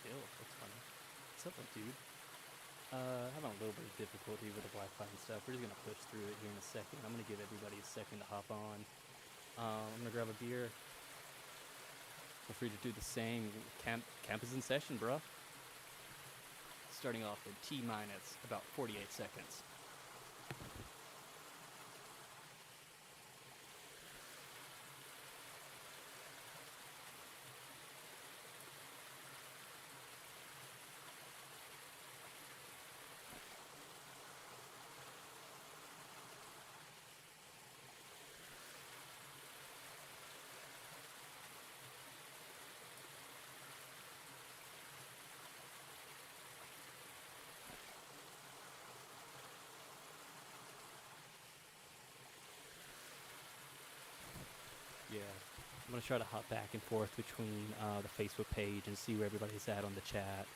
chill. That's funny. What's up, dude? Having a little bit of difficulty with the Wi-Fi and stuff. We're just gonna push through it here in a second. I'm gonna give everybody a second to hop on. I'm gonna grab a beer. Feel free to do the same. Camp is in session, bro. Starting off in T-minus about 48 seconds. Yeah, I'm gonna try to hop back and forth between the Facebook page and see where everybody's at on the chat.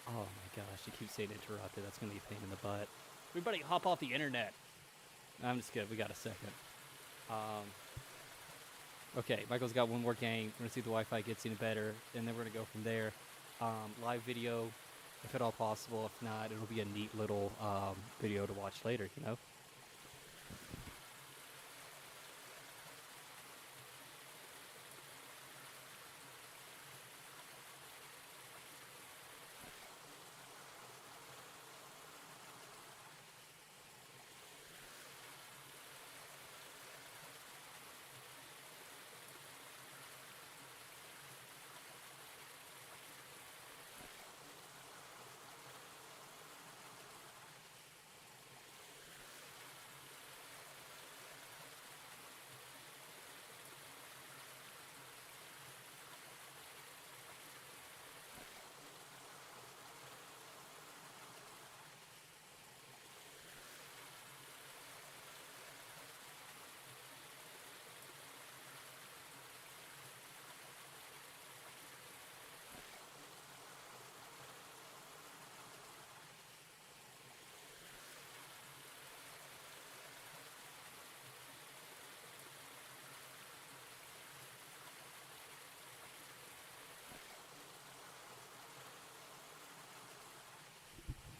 Oh my gosh, you keep saying interrupted. That's gonna be a pain in the butt. Everybody hop off the internet. I'm just kidding. We got a second. Okay, Michael's got one more game. We're gonna see if the Wi-Fi gets any better, and then we're gonna go from there. Live video, if at all possible. If not, it'll be a neat little video to watch later, you know?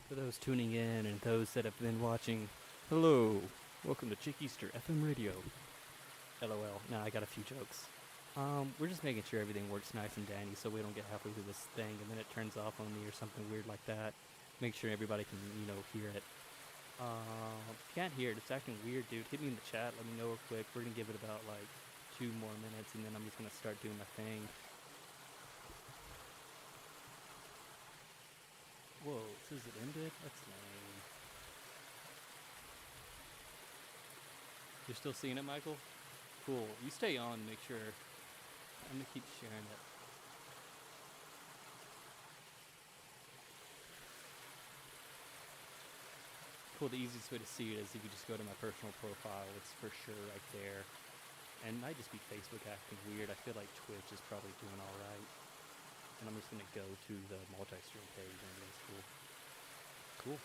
For those tuning in and those that have been watching, hello, welcome to Chick Easter FM Radio. LOL. Nah, I got a few jokes. We're just making sure everything works nice and dandy so we don't get halfway through this thing and then it turns off on me or something weird like that. Make sure everybody can, hear it. If you can't hear it, it's acting weird, dude. Hit me in the chat, let me know real quick. We're gonna give it about like 2 more minutes and then I'm just gonna start doing my thing. Whoa, it says it ended? That's lame. You're still seeing it, Michael? Cool. You stay on, make sure. I'm gonna keep sharing it. Cool, the easiest way to see it is if you just go to my personal profile. It's for sure right there. And it might just be Facebook acting weird. I feel like Twitch is probably doing alright. And I'm just gonna go to the multi-stream page and everything's cool. Cool.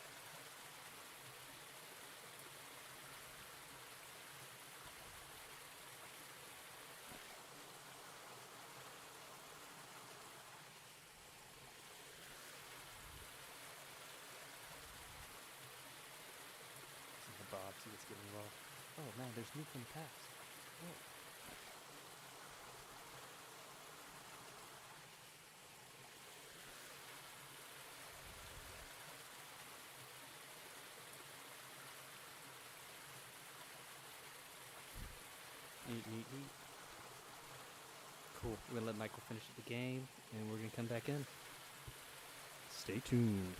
This is the Bob, see what's getting involved. Oh man, there's new from the past. Oh. Neat. Cool. We're gonna let Michael finish the game, and we're gonna come back in. Stay tuned.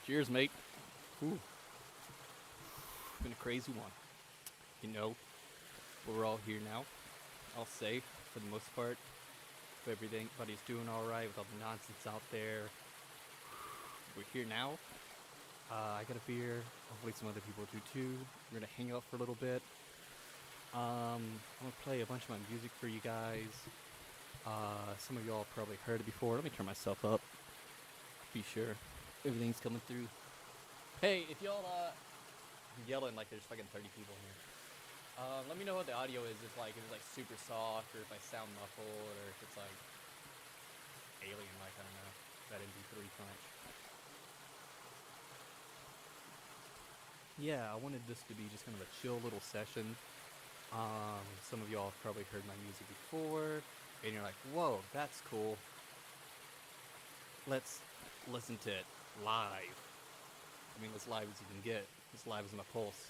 Cheers, mate. Ooh. Been a crazy one. You know, we're all here now. I'll say, for the most part. If everybody's doing alright with all the nonsense out there. We're here now. I got a beer. Hopefully some other people do too. We're gonna hang out for a little bit. I'm gonna play a bunch of my music for you guys. Some of y'all probably heard it before. Let me turn myself up. Be sure everything's coming through. Hey, if y'all yelling like there's fucking 30 people here. Let me know what the audio is. If it's like super soft, or if I sound muffled, or if it's like alien, like I don't know, that MP3 crunch. Yeah, I wanted this to be just kind of a chill little session. Some of y'all have probably heard my music before, and you're like, whoa, that's cool. Let's listen to it live. I mean, as live as you can get. As live as my pulse.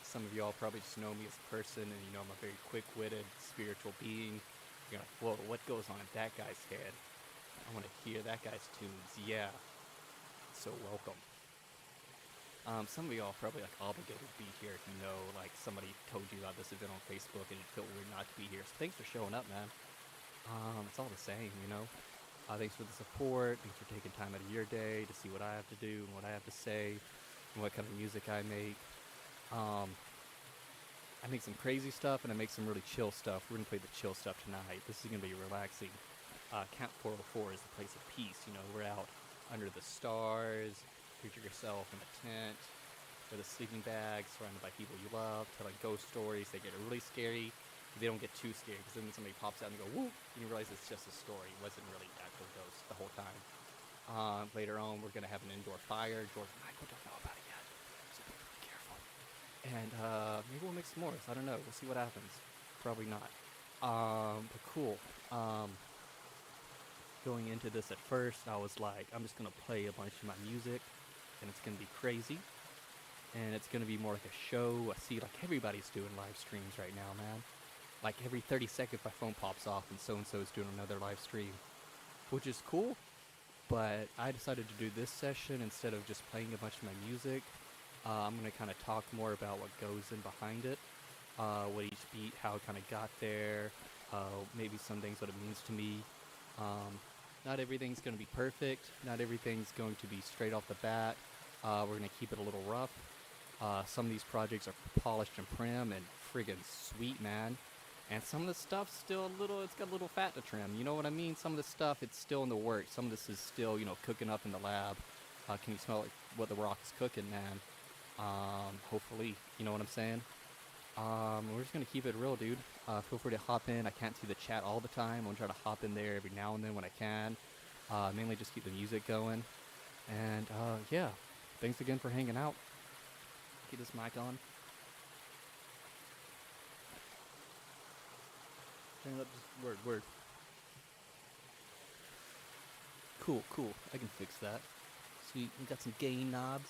Some of y'all probably just know me as a person, and you know I'm a very quick-witted, spiritual being. You're like, whoa, what goes on in that guy's head? I want to hear that guy's tunes. Yeah. So welcome. Some of y'all are probably like obligated to be here if you know like somebody told you about this event on Facebook and it felt weird not to be here. So thanks for showing up, man. It's all the same, you know. Thanks for the support. Thanks for taking time out of your day to see what I have to do and what I have to say and what kind of music I make. I make some crazy stuff and I make some really chill stuff. We're gonna play the chill stuff tonight. This is gonna be relaxing. Camp 404 is the place of peace. You know, we're out under the stars. Picture yourself in a tent with a sleeping bag, surrounded by people you love, telling ghost stories. They get really scary. They don't get too scary because then somebody pops out and you go, whoop, and you realize it's just a story. It wasn't really actual ghosts the whole time. Later on, we're going to have an indoor fire. George and Michael don't know about it yet, so be really careful. And maybe we'll make s'mores. I don't know. We'll see what happens. Probably not. But cool. Going into this at first, I was like, I'm just going to play a bunch of my music. And it's going to be crazy, and it's going to be more like a show. I see like everybody's doing live streams right now, man. Like every 30 seconds my phone pops off and so is doing another live stream, which is cool, but I decided to do this session instead of just playing a bunch of my music. I'm going to kind of talk more about what goes in behind it, what each beat, how it kind of got there, maybe some things, what it means to me. Not everything's going to be perfect. Not everything's going to be straight off the bat. We're going to keep it a little rough. Some of these projects are polished and prim and friggin' sweet, man. And some of the stuff's still it's got a little fat to trim. You know what I mean? Some of the stuff, it's still in the works. Some of this is still, cooking up in the lab. Can you smell what the rock is cooking, man? Hopefully, you know what I'm saying? We're just going to keep it real, dude. Feel free to hop in. I can't see the chat all the time. I'm going to try to hop in there every now and then when I can. Mainly just keep the music going. And, yeah. Thanks again for hanging out. Keep this mic on. Turn it up just word. Cool. I can fix that. Sweet. We got some gain knobs.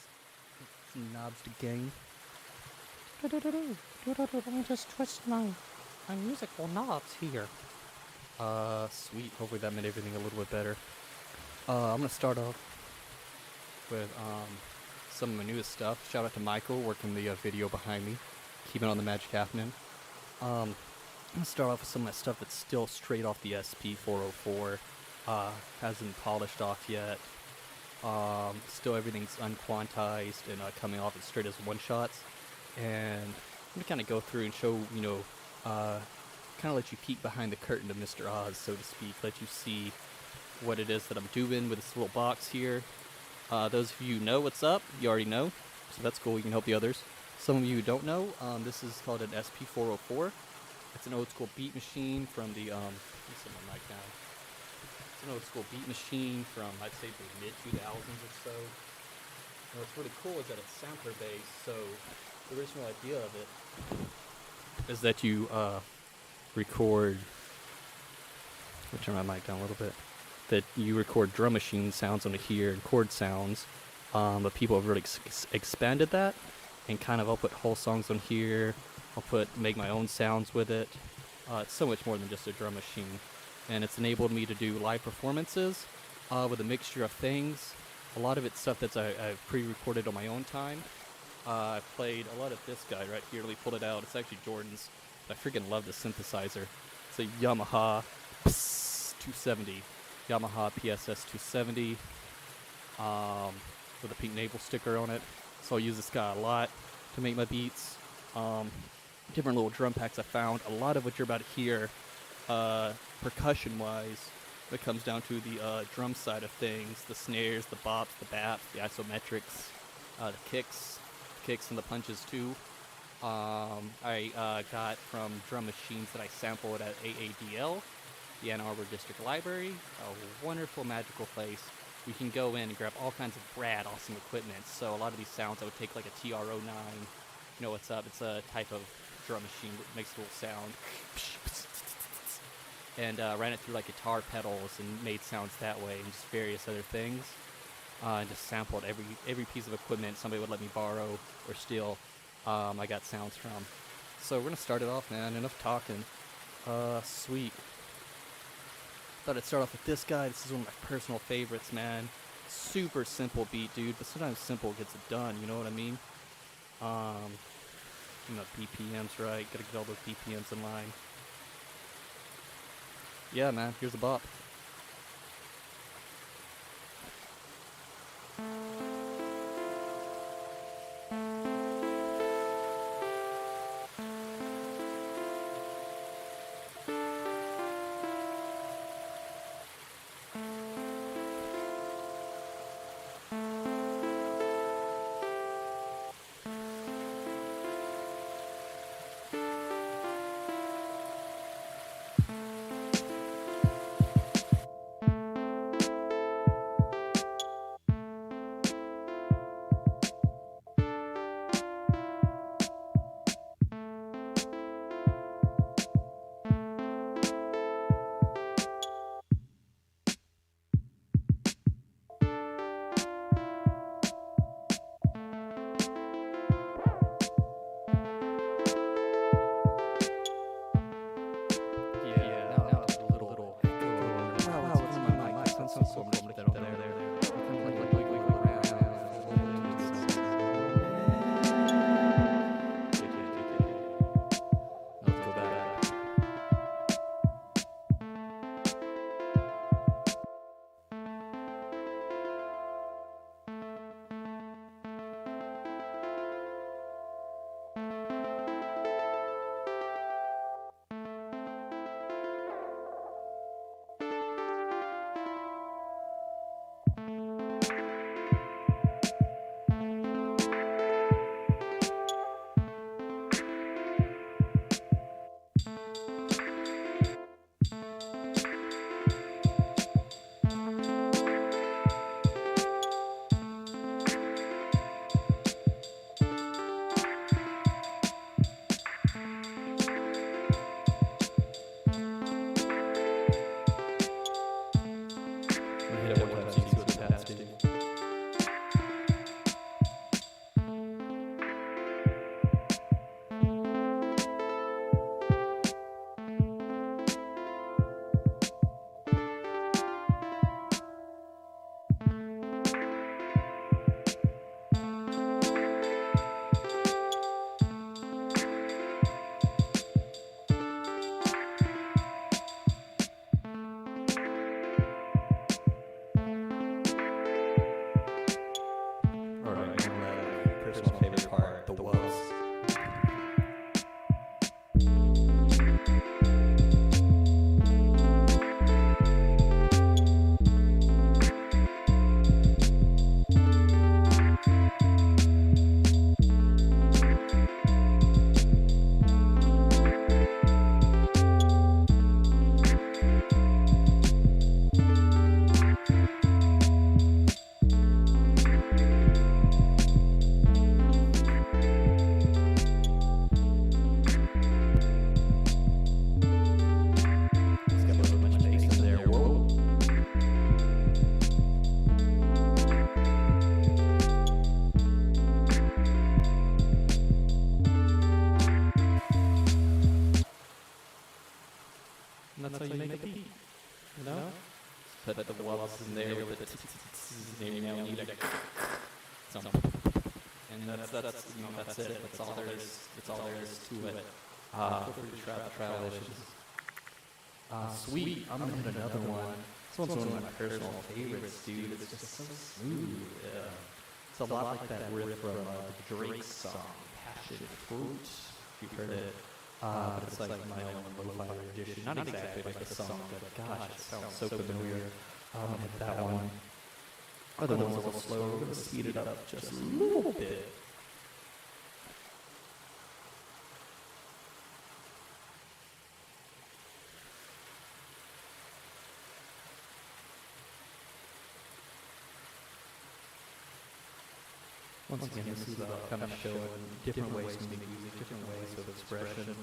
Some knobs to gain. Let me just twist my musical knobs here. Sweet. Hopefully that made everything a little bit better. I'm gonna start off with some of my newest stuff. Shout out to Michael working the video behind me, keeping on the magic happening. I'm gonna start off with some of my stuff that's still straight off the SP404. Hasn't polished off yet. Still everything's unquantized and coming off as straight as one shots. And I'm gonna kind of go through and show, kind of let you peek behind the curtain of Mr. Oz, so to speak. Let you see what it is that I'm doing with this little box here. Those of you who know what's up, you already know, so that's cool. You can help the others. Some of you who don't know, this is called an SP404. It's an old school beat machine from the let me set my mic down. It's an old school beat machine from, I'd say, the mid-2000s or so. And what's really cool is that it's sampler based, so the original idea of it is that you record, I'll turn my mic down a little bit, that you record drum machine sounds on here and chord sounds, but people have really expanded that, and kind of I'll put whole songs on here, I'll make my own sounds with it. It's so much more than just a drum machine, and it's enabled me to do live performances with a mixture of things. A lot of it's stuff that's I've pre-recorded on my own time. I've played a lot of this guy right here. Let me pull it out. It's actually Jordan's. I freaking love this synthesizer. It's a Yamaha 270. Yamaha PSS 270 with a pink navel sticker on it. So I use this guy a lot to make my beats. Different little drum packs I found. A lot of what you're about to hear, percussion-wise, it comes down to the drum side of things, the snares, the bops, the baps, the isometrics, the kicks and the punches too. I got from drum machines that I sampled at AADL, the Ann Arbor District Library, a wonderful magical place. We can go in and grab all kinds of rad awesome equipment. So a lot of these sounds I would take like a TR-09. You know what's up? It's a type of drum machine that makes a little sound. And ran it through like guitar pedals and made sounds that way, and just various other things. And just sampled every piece of equipment somebody would let me borrow or steal. I got sounds from. So we're gonna start it off, man. Enough talking. Sweet. Thought I'd start off with this guy. This is one of my personal favorites, man. Super simple beat, dude, but sometimes simple gets it done. You know what I mean? You know, BPMs right. Gotta get all those BPMs in line. Yeah, man. Here's a bop. but the wubs in there with the they now need a something. And that's that's it. That's all there is. That's all there is to it. Feel free to try the trial issues. Sweet. I'm gonna hit another one. This one's one of my personal favorites, dude. It's just so smooth. It's a lot like that riff from the Drake song, Passion Fruit. If you've heard it. But it's like my own lo-fi edition. Not exactly like the song, but gosh, it sounds so familiar. I'm gonna hit that one. Other one's a little slower. We're gonna speed it up just a little bit. Once again, this is kind of showing different ways to make music, different ways of expression,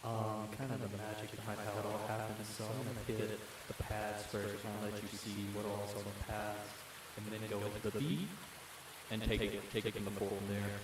kind of the magic behind how it all happens. So I'm going to hit the pads first, kind of let you see what all's on the pads, and then go into the beat and take it in the full from there.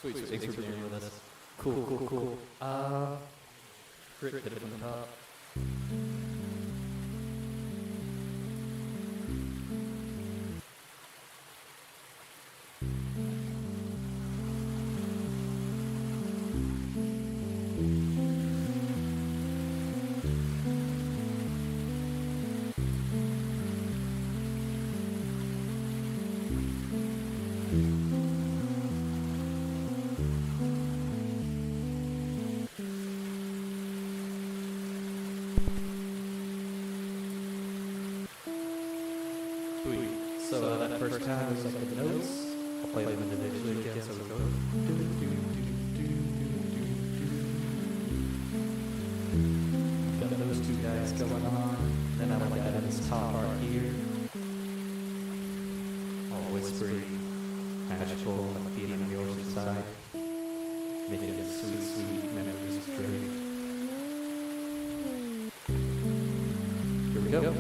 Sweet. Thanks for being with us. Cool. Hit it from the top. Sweet. So that first time was like the notes. I'll play them individually again. So we go. Got those two guys going on. Then I like added this top part here. All whispery, magical, like being on the ocean side. Making it sweet memories of Drake. Here we go.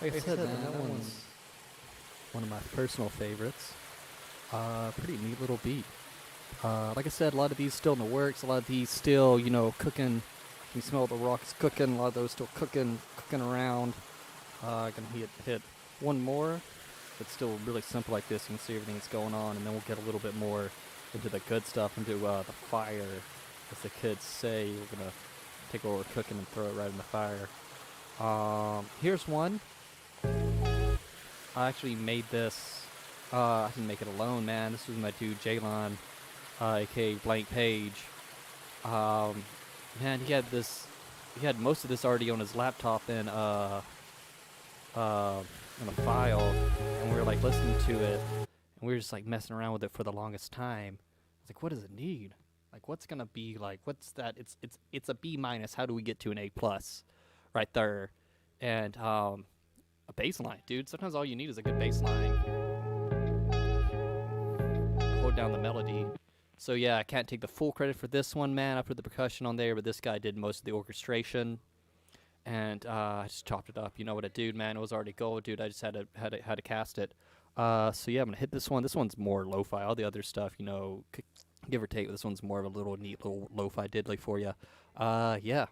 Like I said, man, that one's one of my personal favorites. Pretty neat little beat. Like I said, a lot of these still in the works. A lot of these still, cooking. You can smell the rocks cooking. A lot of those still cooking around. Gonna hit one more. It's still really simple like this. You can see everything that's going on, and then we'll get a little bit more into the good stuff, into the fire, as the kids say. We're gonna take what we're cooking and throw it right in the fire. Here's one. I actually made this. I didn't make it alone, man. This was my dude Jalon, aka Blank Page. Man, he had most of this already on his laptop in a file, and we were like listening to it, and we were just like messing around with it for the longest time. I was like, what does it need? Like, what's gonna be like? What's that? It's a B minus. How do we get to an A plus? Right there, and a bass line, dude. Sometimes all you need is a good bass line. Hold down the melody. So yeah, I can't take the full credit for this one, man. I put the percussion on there, but this guy did most of the orchestration. And I just chopped it up. You know what, dude, man, it was already gold, dude. I just had to cast it. So yeah, I'm gonna hit this one. This one's more lo-fi. All the other stuff, give or take. This one's more of a little neat little lo-fi diddly for you. Yeah.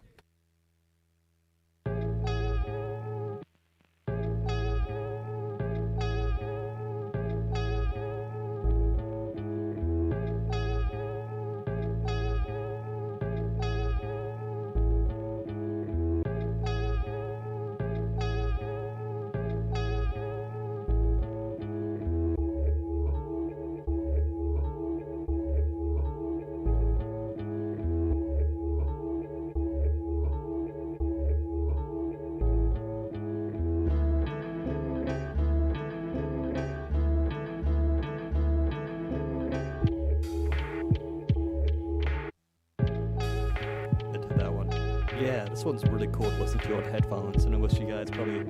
Yeah, this one's really cool to listen to on headphones, and I wish you guys probably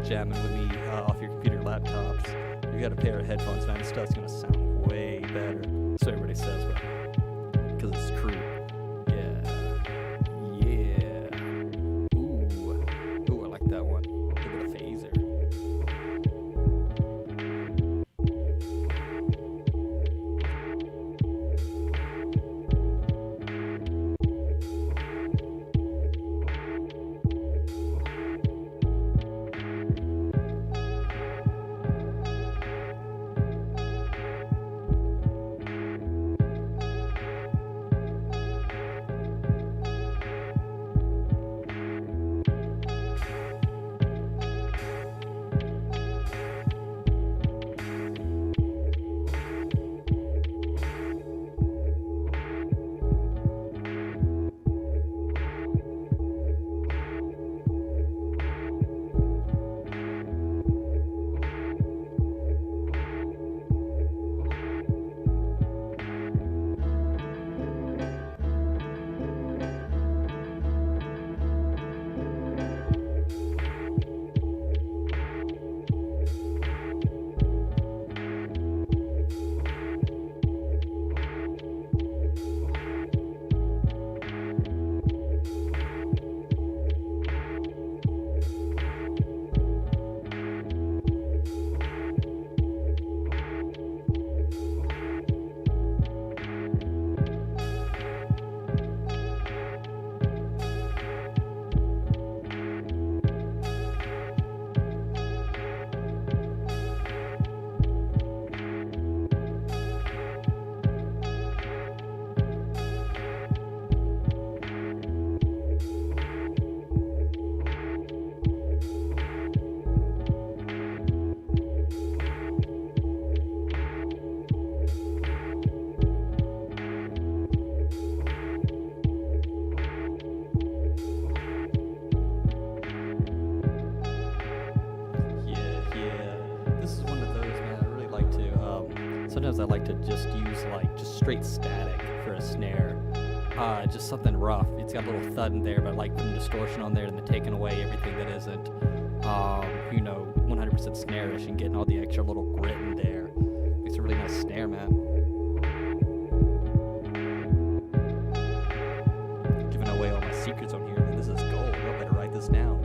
jamming with me off your computer laptops. You got a pair of headphones, man. This stuff's gonna sound way better. So everybody says, but because it's true. Yeah. Ooh, I like that one. Look at the phaser. Sometimes I like to just use just straight static for a snare. Just something rough. It's got a little thud in there, but I like putting distortion on there and then taking away everything that isn't, 100% snare-ish and getting all the extra little grit in there. Makes a really nice snare, man. Giving away all my secrets on here, man. This is gold. Y'all better write this down.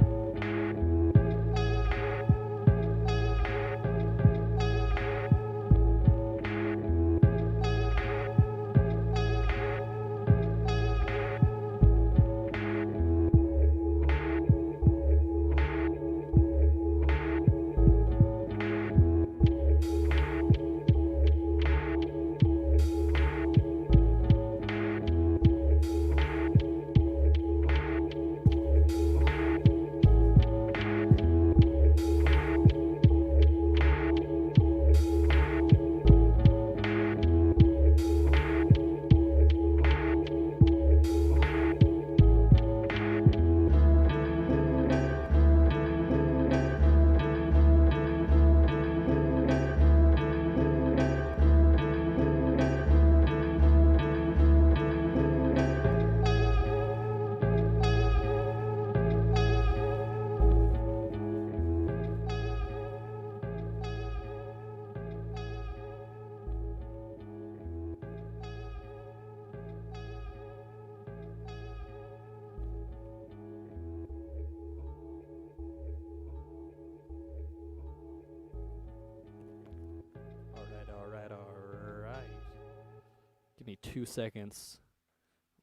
Give me 2 seconds.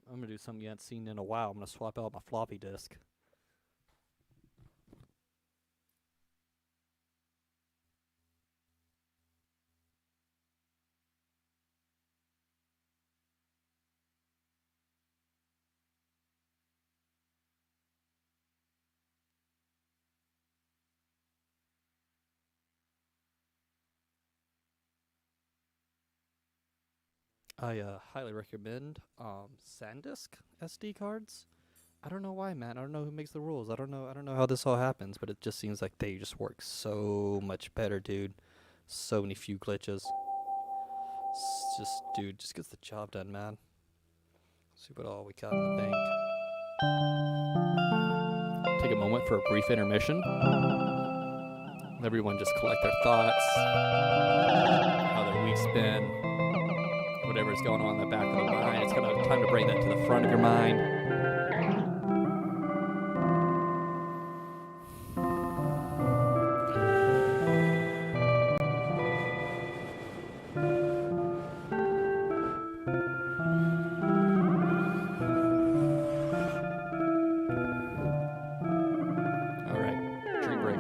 I'm gonna do something you haven't seen in a while. I'm gonna swap out my floppy disk. I highly recommend SanDisk SD cards. I don't know why, man. I don't know who makes the rules. I don't know how this all happens, but it just seems like they just work so much better, dude. So many few glitches. Dude, just gets the job done, man. See what all we got in the bank. Take a moment for a brief intermission. Let everyone just collect their thoughts, how their week's been, whatever's going on in the back of the mind. It's kind of time to bring that to the front of your mind. All right, drink break.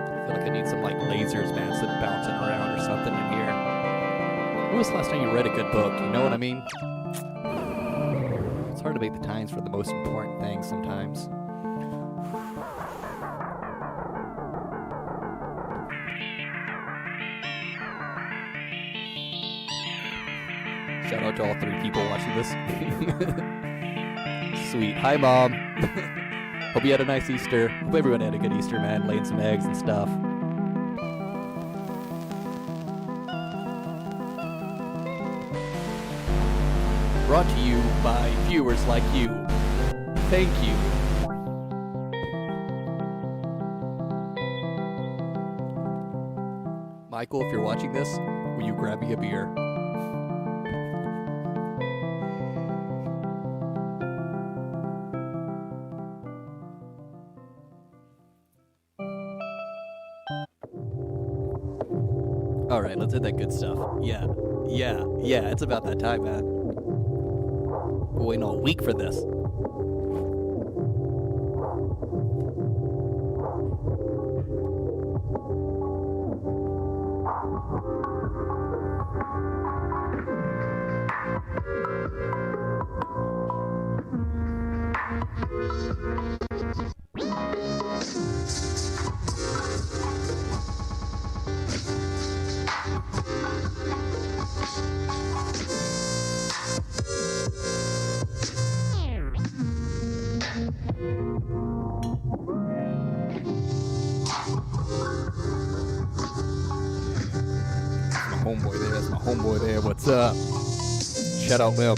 I feel like I need some like lasers, man, instead of bouncing around or something in here. When was the last time you read a good book? You know what I mean? It's hard to make the times for the most important things sometimes. Shout out to all 3 people watching this. Sweet. Hi, Mom. Hope you had a nice Easter. Hope everyone had a good Easter, man. Laying some eggs and stuff. Brought to you by viewers like you. Thank you. Michael, if you're watching this, will you grab me a beer? Alright, let's hit that good stuff. Yeah, it's about that time, man. We're waiting all week for this. Homeboy there, that's my homeboy there. What's up? Shout out Lim.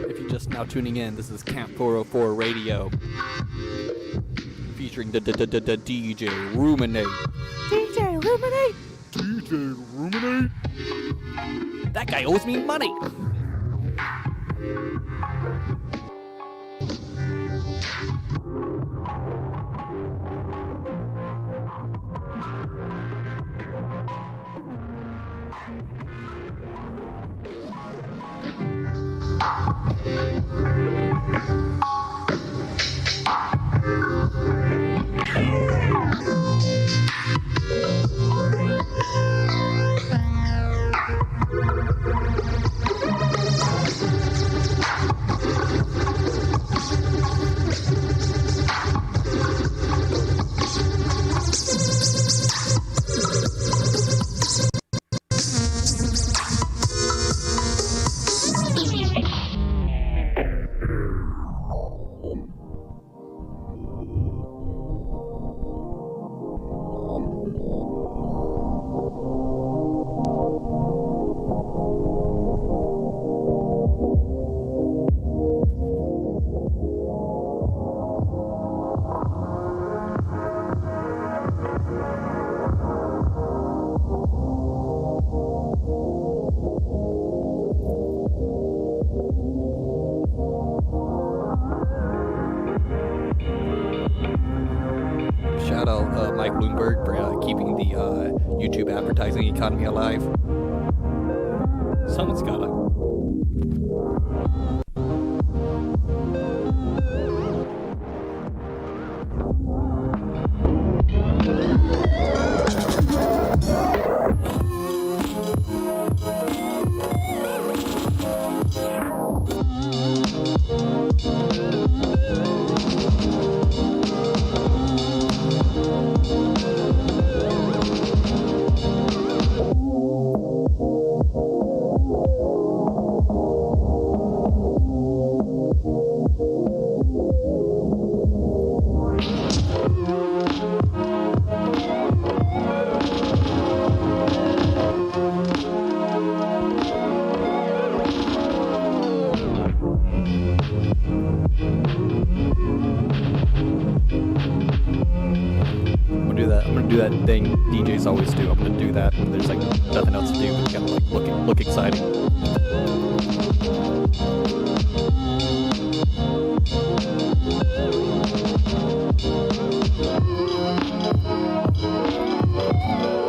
If you're just now tuning in, this is Camp 404 Radio, featuring the DJ Ruminate. DJ Ruminate! DJ Ruminate? That guy owes me money! shout out Mike Bloomberg for keeping the YouTube advertising economy alive. Someone's gotta. I'm gonna do that thing DJs always do. I'm gonna do that when there's like nothing else to do, but you gotta like look exciting.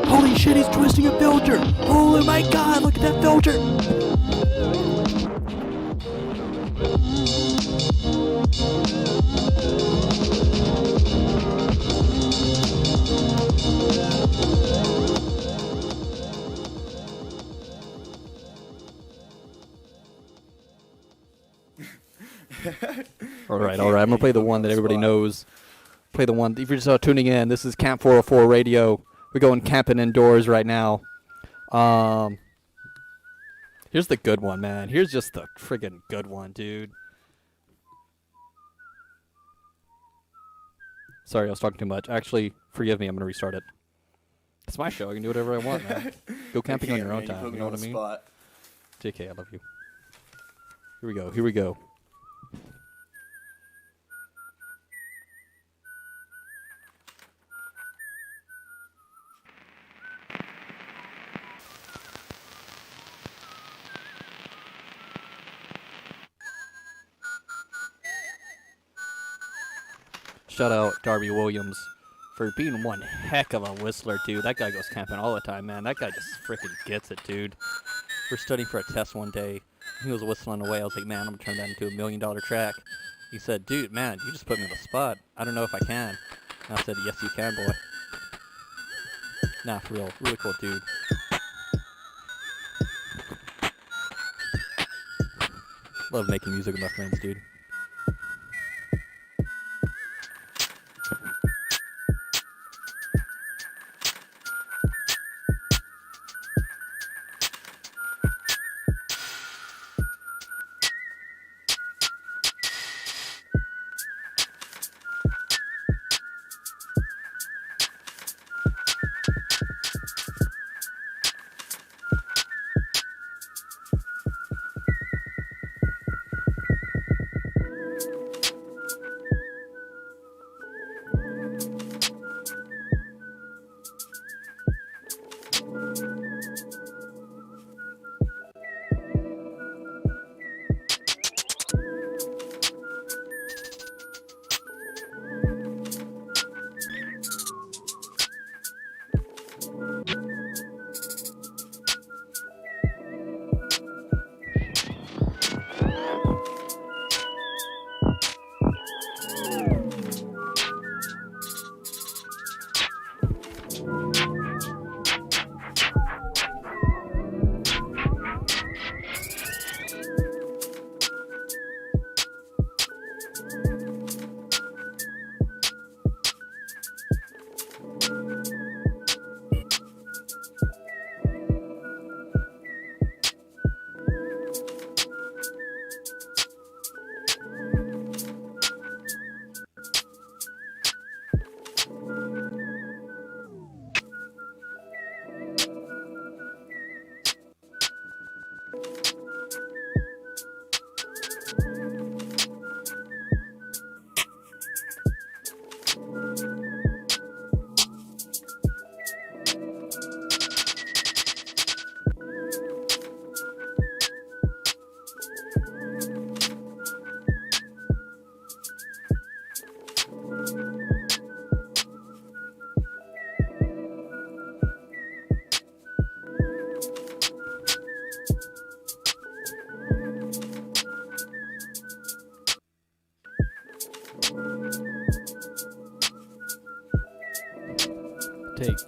Holy shit, he's twisting a filter! Oh my god, look at that filter! Alright, I'm gonna play the one that everybody knows. Play the one, if you're just tuning in, this is Camp 404 Radio. We're going camping indoors right now. Here's the good one, man. Here's just the friggin' good one, dude. Sorry, I was talking too much. Actually, forgive me, I'm gonna restart it. It's my show, I can do whatever I want, man. Go camping on your own time, you know what I mean? JK, I love you. Here we go. Shout out Darby Williams for being one heck of a whistler, dude. That guy goes camping all the time, man. That guy just freaking gets it, dude. We're studying for a test one day. He was whistling away. I was like, man, I'm going to turn that into $1 million track. He said, dude, man, you just put me on the spot. I don't know if I can. And I said, yes, you can, boy. Nah, for real. Really cool dude. Love making music with my friends, dude.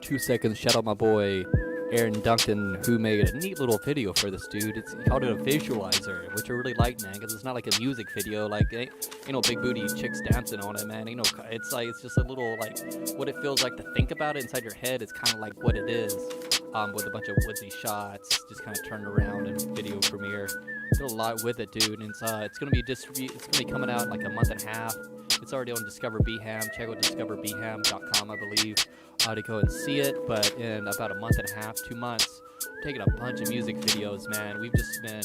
2 seconds. Shout out my boy Aaron Duncan, who made a neat little video for this dude. He called it a visualizer, which I really like, man, because it's not like a music video. Like, ain't no big booty chicks dancing on it, man. It's just a little, like, what it feels like to think about it inside your head. It's kind of like what it is, with a bunch of woodsy shots, just kind of turned around and video premiere. Did a lot with it, dude. And it's gonna be coming out in like a month and a half. It's already on Discover Beham. Check out discoverbeham.com, I believe, to go and see it. But in about a month and a half, 2 months, I'm taking a bunch of music videos, man. We've just been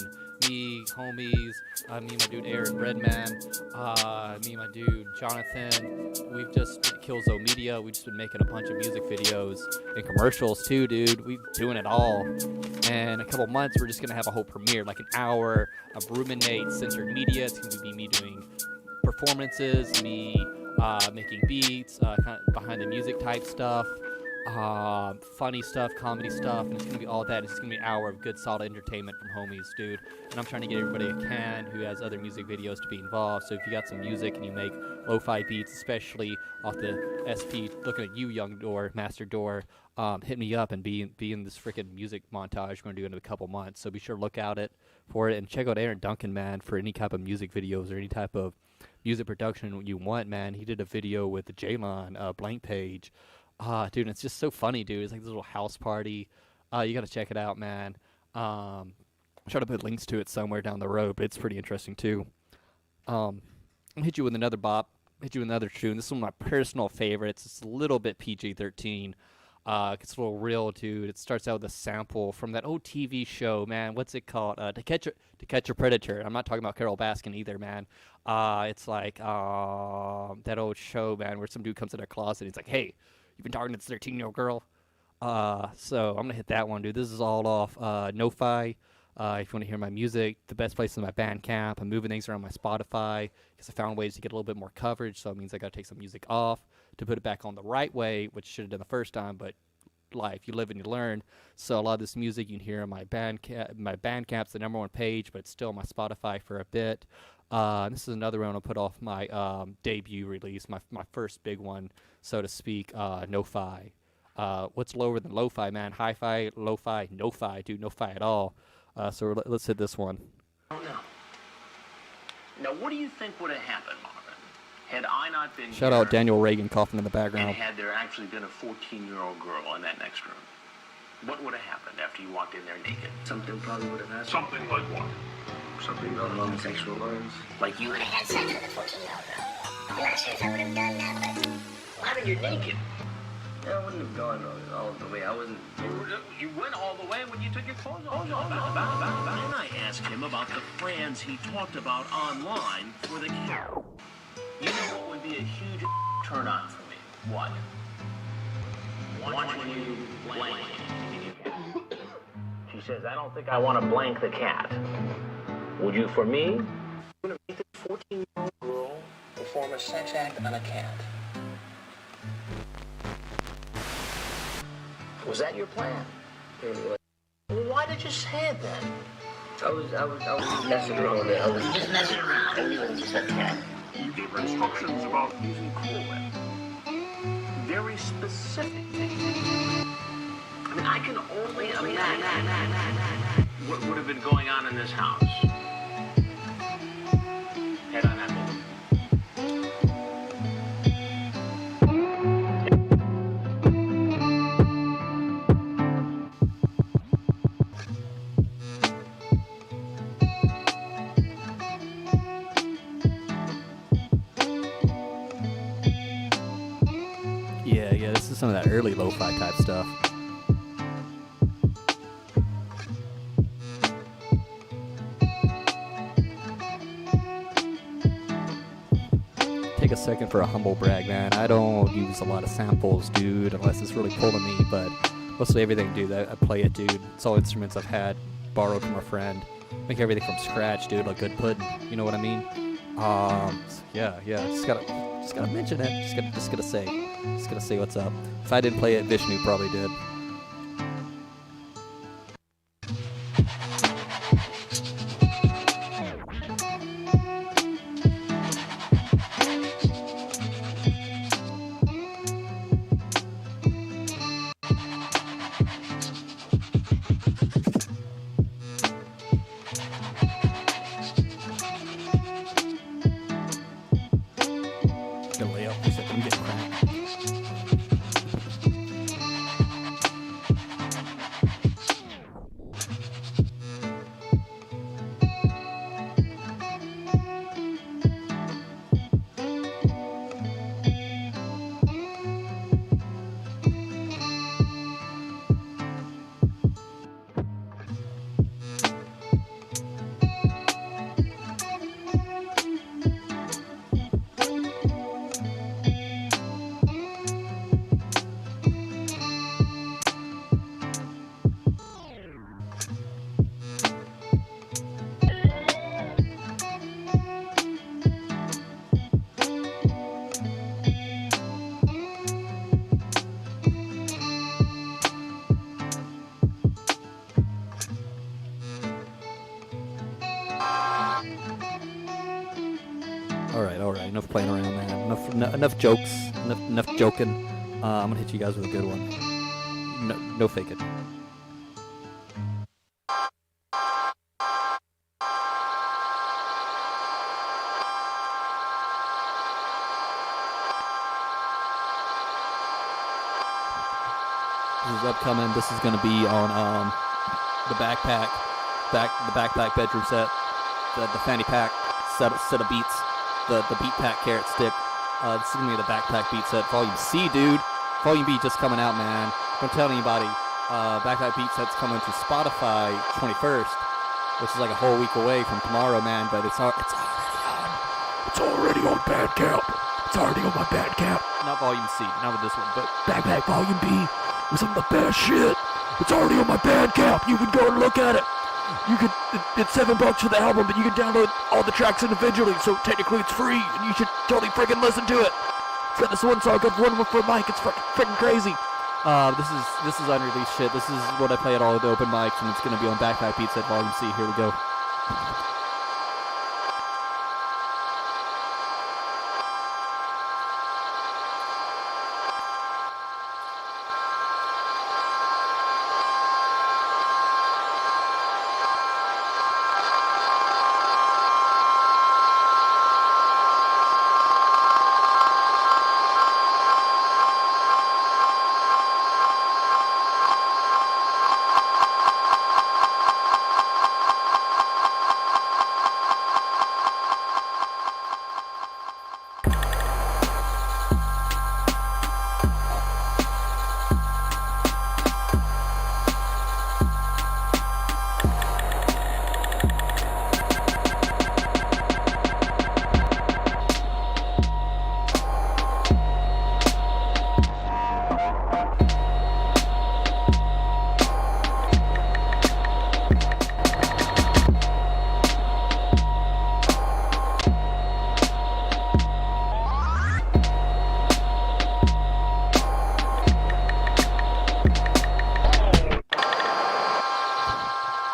me, homies, me and my dude Aaron Redman, me and my dude Jonathan. We've just Killzone Media. We've just been making a bunch of music videos and commercials too, dude. We're doing it all. And in a couple months, we're just gonna have a whole premiere, like an hour of Ruminate censored media. It's gonna be me doing performances, me making beats, kind of behind the music type stuff, funny stuff, comedy stuff, and it's gonna be all that. It's gonna be an hour of good, solid entertainment from homies, dude. And I'm trying to get everybody I can who has other music videos to be involved. So if you got some music and you make lo-fi beats, especially off the SP, looking at you, Young Door, Master Door, hit me up and be in this freaking music montage we're gonna do in a couple months. So be sure to look out for it and check out Aaron Duncan, man, for any type of music videos or any type of music production you want, man. He did a video with the Jalon, Blank Page. Dude, it's just so funny, dude. It's like this little house party. You gotta check it out, man. I'll try to put links to it somewhere down the road, but it's pretty interesting too. I'll hit you with another bop. Hit you with another tune. This is one of my personal favorites. It's a little bit PG-13. It's a little real, dude. It starts out with a sample from that old TV show, man. What's it called? To Catch a Predator. I'm not talking about Carol Baskin either, man. It's like that old show, man, where some dude comes in their closet and he's like, "Hey, you've been talking to this 13-year-old girl." So I'm gonna hit that one, dude. This is all off No-Fi. If you want to hear my music, the best place is my Bandcamp. I'm moving things around my Spotify because I found ways to get a little bit more coverage. So it means I got to take some music off to put it back on the right way, which should have done the first time, but life, you live and you learn. So a lot of this music you can hear on my Bandcamp. My Bandcamp's the #1 page, but it's still on my Spotify for a bit. This is another one I'll put off my debut release, my first big one, so to speak, No-Fi. What's lower than lo-fi, man? Hi-fi, lo-fi, no-fi, dude, no-fi at all. So let's hit this one. Oh, no. Now, what do you think would have happened, Marvin, had I not been Shout out Daniel Reagan coughing in the background. and had there actually been a 14-year-old girl in that next room? What would have happened after you walked in there naked? Something probably would have happened. Something like what? Something along sexual lines. Like you would have had sex with a 14-year-old girl. I'm not sure if I would have done that, but... Well, I mean, you're naked. Yeah, I wouldn't have gone all the way. I wasn't... You went all the way when you took your clothes off. Then I asked him about the plans he talked about online for the kid. You know what would be a huge turn on for me? What? Watching you blank. She says, I don't think I want to blank the cat. Would you for me? I'm going to make this 14-year-old girl perform a sex act on a cat. Was that your plan? Anyway, Well, why did you say it then? I was just messing around with it. I was Just messing around. It was just a cat. You gave her instructions about using Cool Whip. Very specific. I mean, I can only imagine what would have been going on in this house. Head on that movie. Yeah, this is some of that early lo-fi type stuff. Take a second for a humble brag, man. I don't use a lot of samples, dude, unless it's really pulling me, but mostly everything, dude, I play it, dude. It's all instruments I've had, borrowed from a friend. Make everything from scratch, dude, like good pudding. You know what I mean? Yeah, just gotta mention it. Just gotta say what's up. If I didn't play it, Vishnu probably did. All right. Enough playing around, man. Enough jokes. Enough joking. I'm gonna hit you guys with a good one. No fake it. This is upcoming. This is gonna be on the backpack bedroom set, the fanny pack set of beats, the beat pack carrot stick. This is gonna be the backpack beat set, volume C, dude. Volume B just coming out, man. Don't tell anybody. Backpack beat set's coming to Spotify 21st, which is like a whole week away from tomorrow, man. But it's already on. It's already on Bandcamp. It's already on my Bandcamp. Not volume C, not with this one, but backpack volume B was some of the best shit. It's already on my Bandcamp. You can go and look at it. It's $7 for the album, but you can download all the tracks individually, so technically it's free, and you should totally freaking listen to it. It's got this one song called One for Mike. It's freaking crazy. This is unreleased shit. This is what I play at all of the open mics, and it's gonna be on Backpack Beats at Volume C. Here we go.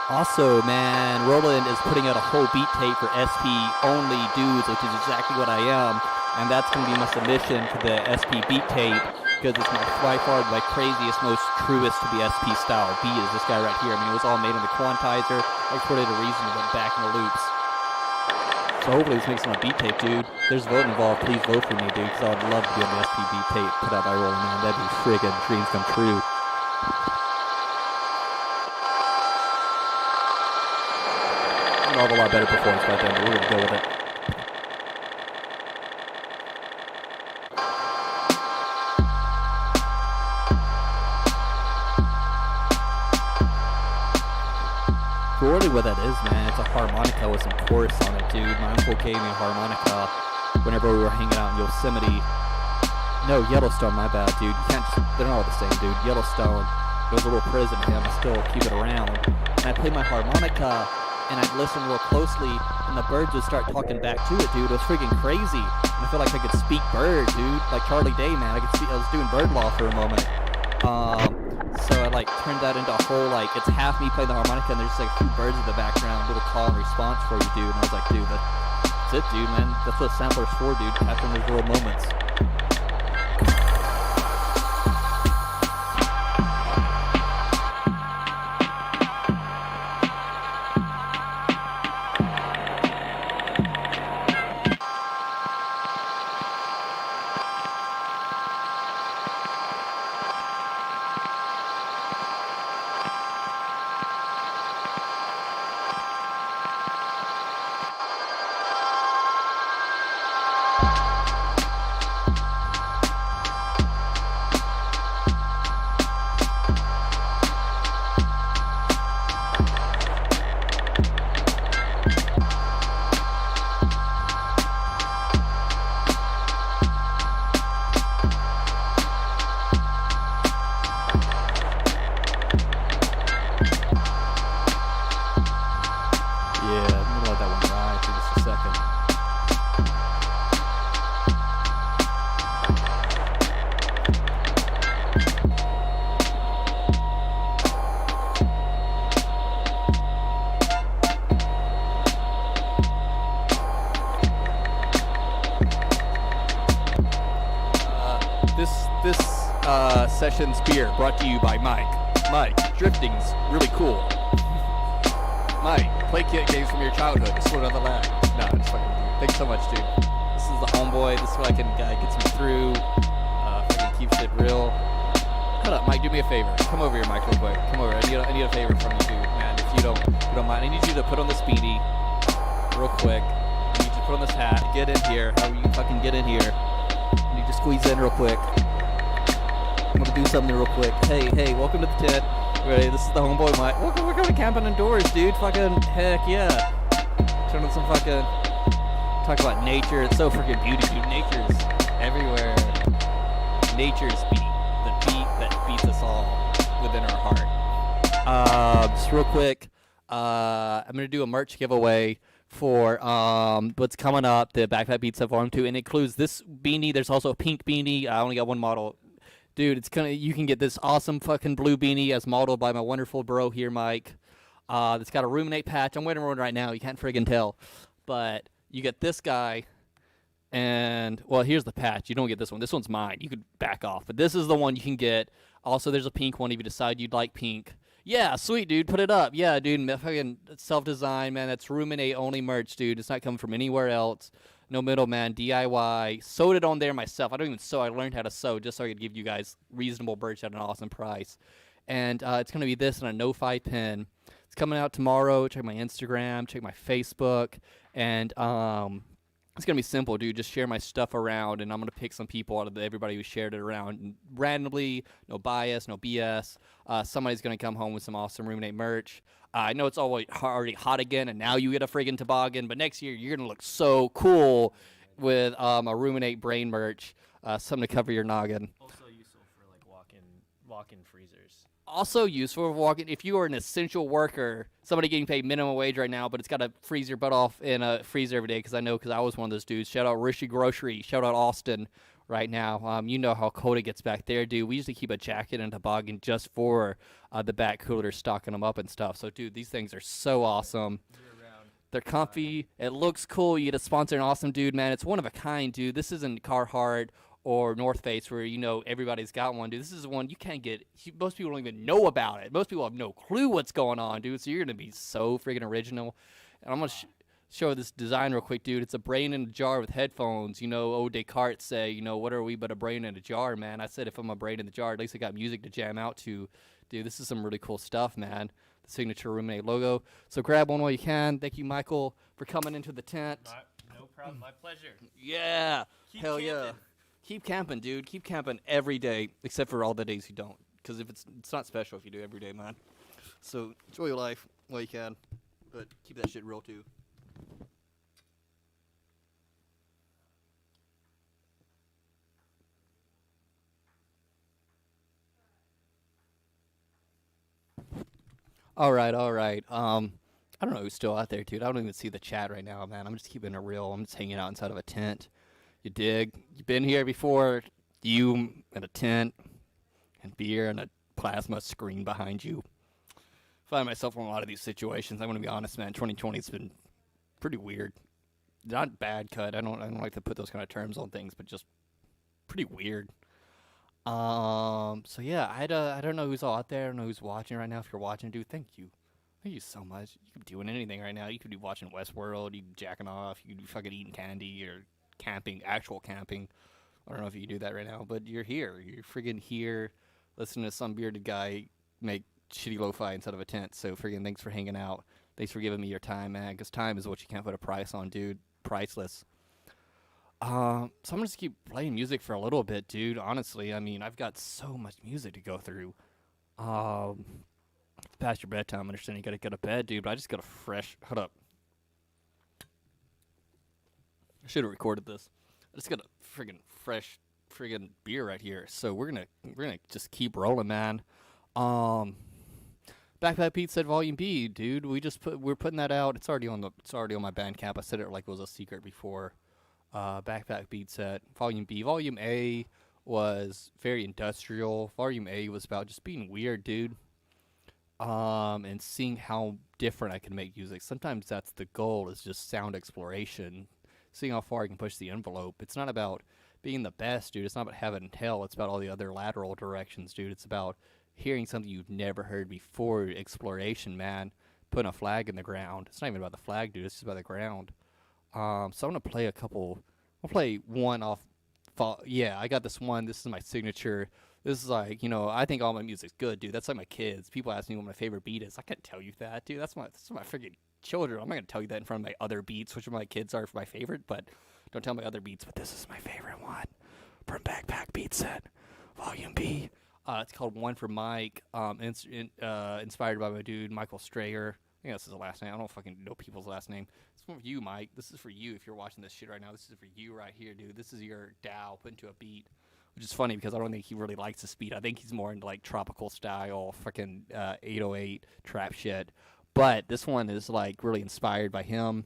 Also, man, Roland is putting out a whole beat tape for SP only dudes, which is exactly what I am, and that's going to be my submission for the SP beat tape, because it's by far my craziest, most truest to the SP style beat is this guy right here. I mean, it was all made in the quantizer, exported to Reason, and went back in the loops. So hopefully this makes it on a beat tape, dude. There's voting involved. Please vote for me, dude, because I would love to be on the SP beat tape put out by Roland, man. That'd be friggin' dreams come true. I'll have a lot better performance by then, but we're gonna go with it. So really what that is, man, it's a harmonica with some chorus on it, dude. My uncle gave me a harmonica whenever we were hanging out in Yosemite. No, Yellowstone, my bad, dude. You can't just, they're not all the same, dude. Yellowstone, there was a little prison to him. I still keep it around. And I played my harmonica, and I'd listen real closely, and the birds would start talking back to it, dude. It was freaking crazy. And I feel like I could speak bird, dude. Like Charlie Day, man. I was doing bird law for a moment. So I like turned that into a whole, like, it's half me playing the harmonica, and there's just like a few birds in the background, little call and response for you, dude. And I was like, dude, that's it, dude, man. That's what a sampler's for, dude. Capturing those little moments. This session's beer brought to you by Mike. Mike, drifting's really cool. Mike, play games from your childhood. Just slow down the lag. No, just fucking. Thanks so much, dude. This is the homeboy. This fucking guy gets me through. Fucking keeps it real. Hold up, Mike. Do me a favor. Come over here, Mike, real quick. Come over. I need a favor from you, dude, man. If you don't mind, I need you to put on this beanie, real quick. I need you to put on this hat. Get in here. How you fucking get in here? I need you to squeeze in real quick. I'm gonna do something real quick. Hey, welcome to the tent. Ready? This is the homeboy Mike. We're going camping indoors, dude. Fucking heck yeah. Turn on some fucking. Talk about nature. It's so freaking beautiful, dude. Nature's everywhere. Nature's beat. The beat that beats us all within our heart. Just real quick. I'm gonna do a merch giveaway for what's coming up. The Backpack Beats Up Volume 2, and it includes this beanie. There's also a pink beanie. I only got one model. Dude, you can get this awesome fucking blue beanie as modeled by my wonderful bro here, Mike. It's got a Ruminate patch. I'm wearing one right now. You can't friggin' tell. But you get this guy, and, well, here's the patch. You don't get this one. This one's mine. You could back off. But this is the one you can get. Also, there's a pink one if you decide you'd like pink. Yeah, sweet, dude. Put it up. Yeah, dude. Fucking self-design, man. That's Ruminate-only merch, dude. It's not coming from anywhere else. No middleman, DIY. Sewed it on there myself. I don't even sew. I learned how to sew just so I could give you guys reasonable merch at an awesome price. And it's going to be this and a no-fi pin. It's coming out tomorrow. Check my Instagram. Check my Facebook. And it's going to be simple, dude. Just share my stuff around, and I'm going to pick some people out of everybody who shared it around. And randomly, no bias, no BS. Somebody's going to come home with some awesome Ruminate merch. I know it's already hot again, and now you get a friggin' toboggan, but next year you're going to look so cool with a Ruminate brain merch, something to cover your noggin. Also useful for like walk-in freezers. Also useful for walking, if you are an essential worker, somebody getting paid minimum wage right now, but it's got to freeze your butt off in a freezer every day, because I was one of those dudes. Shout out Rishi Grocery. Shout out Austin right now. You know how cold it gets back there, dude. We used to keep a jacket and a toboggan just for the back cooler, stocking them up and stuff. So, dude, these things are so awesome. They're comfy. It looks cool. You get to sponsor an awesome dude, man. It's one of a kind, dude. This isn't Carhartt or North Face where, everybody's got one, dude. This is one you can't get. Most people don't even know about it. Most people have no clue what's going on, dude. So you're going to be so friggin' original. And I'm going to show this design real quick, dude. It's a brain in a jar with headphones. Descartes say, what are we but a brain in a jar, man? I said if I'm a brain in the jar, at least I got music to jam out to. Dude, this is some really cool stuff, man. The signature Ruminate logo. So grab one while you can. Thank you, Michael, for coming into the tent. No problem. My pleasure. Yeah. Keep Hell camping. yeah. Keep camping, dude. Keep camping every day, except for all the days you don't. Because if it's not special if you do every day, man. So enjoy your life while you can. But keep that shit real, too. All right. I don't know who's still out there, dude. I don't even see the chat right now, man. I'm just keeping it real. I'm just hanging out inside of a tent. You dig? You been here before? You in a tent and beer and a plasma screen behind you. Find myself in a lot of these situations. I'm gonna be honest, man. 2020's been pretty weird. Not bad cut. I don't like to put those kind of terms on things, but just pretty weird. So yeah, I don't know who's all out there. I don't know who's watching right now. If you're watching, dude, thank you. Thank you so much. You could be doing anything right now. You could be watching Westworld. You could be jacking off. You could be fucking eating candy or camping, actual camping. I don't know if you can do that right now, but you're here. You're friggin' here listening to some bearded guy make shitty lo-fi inside of a tent. So friggin' thanks for hanging out. Thanks for giving me your time, man, because time is what you can't put a price on, dude. Priceless. So I'm gonna just keep playing music for a little bit, dude. Honestly, I mean, I've got so much music to go through. It's past your bedtime. I understand you gotta go to bed, dude, but I just got a fresh. Hold up. I should have recorded this. I just got a friggin' fresh friggin' beer right here. So we're gonna just keep rolling, man. Backpack Pete said Volume B, dude. We're putting that out. It's already on my Bandcamp. I said it like it was a secret before. Backpack Beat set Volume B. Volume A was very industrial. Volume A was about just being weird, dude. And seeing how different I can make music. Sometimes that's the goal, is just sound exploration. Seeing how far I can push the envelope. It's not about being the best, dude. It's not about heaven and hell. It's about all the other lateral directions, dude. It's about hearing something you've never heard before. Exploration, man. Putting a flag in the ground. It's not even about the flag, dude. It's just about the ground. So I'm gonna play a couple. I'll play one off. Yeah, I got this one. This is my signature. This is like, I think all my music's good, dude. That's like my kids. People ask me what my favorite beat is. I can't tell you that, dude. That's my freaking children. I'm not gonna tell you that in front of my other beats, which my kids are for my favorite. But don't tell my other beats. But this is my favorite one from Backpack Beat Set, Volume B. It's called One for Mike. Inspired by my dude Michael Strayer. I think that's his last name. I don't fucking know people's last name. It's for you, Mike. This is for you. If you're watching this shit right now, this is for you right here, dude. This is your Dow put into a beat, which is funny because I don't think he really likes the speed. I think he's more into like tropical style, fucking 808 trap shit. But this one is like really inspired by him.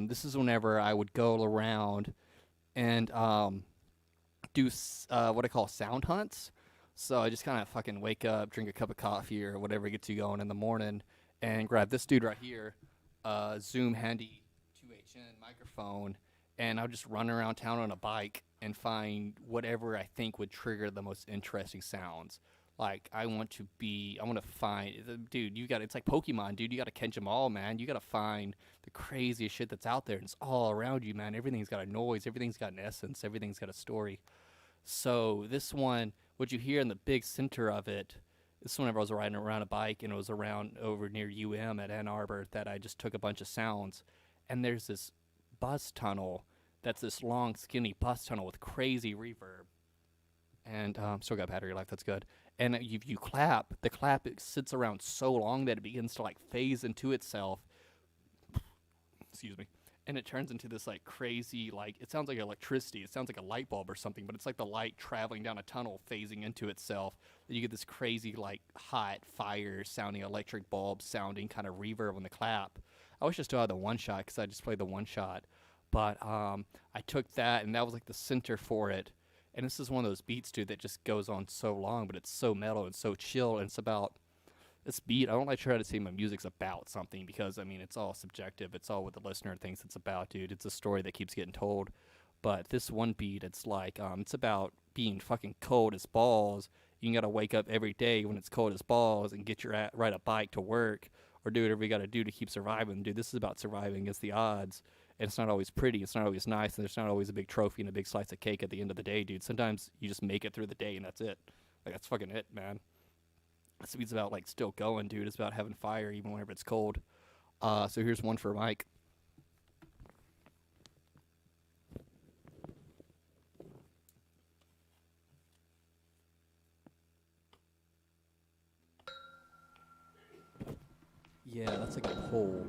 This is whenever I would go around and do what I call sound hunts. So I just kind of fucking wake up, drink a cup of coffee or whatever gets you going in the morning, and grab this dude right here, Zoom Handy 2HN microphone, and I'll just run around town on a bike and find whatever I think would trigger the most interesting sounds. Like, I want to find, dude, it's like Pokemon, dude. You got to catch them all, man. You got to find the craziest shit that's out there, and it's all around you, man. Everything's got a noise. Everything's got an essence. Everything's got a story. So this one, what you hear in the big center of it, this is whenever I was riding around a bike, and it was around over near UM at Ann Arbor that I just took a bunch of sounds. And there's this bus tunnel that's this long, skinny bus tunnel with crazy reverb. And still got battery life, that's good. And you clap, the clap, it sits around so long that it begins to like phase into itself. Excuse me. And it turns into this like crazy, like, it sounds like electricity. It sounds like a light bulb or something, but it's like the light traveling down a tunnel phasing into itself. You get this crazy, like, hot fire sounding, electric bulb sounding kind of reverb on the clap. I wish I still had the one shot because I just played the one shot. But I took that, and that was like the center for it. And this is one of those beats, dude, that just goes on so long, but it's so mellow and so chill. And it's about this beat. I don't like to try to say my music's about something because, I mean, it's all subjective. It's all what the listener thinks it's about, dude. It's a story that keeps getting told. But this one beat, it's like, it's about being fucking cold as balls. You gotta wake up every day when it's cold as balls and get ride a bike to work or do whatever you gotta do to keep surviving. Dude, this is about surviving against the odds. And it's not always pretty. It's not always nice. And there's not always a big trophy and a big slice of cake at the end of the day, dude. Sometimes you just make it through the day and that's it. Like, that's fucking it, man. This beat's about, like, still going, dude. It's about having fire even whenever it's cold. So here's one for Mike. Yeah, that's like a pole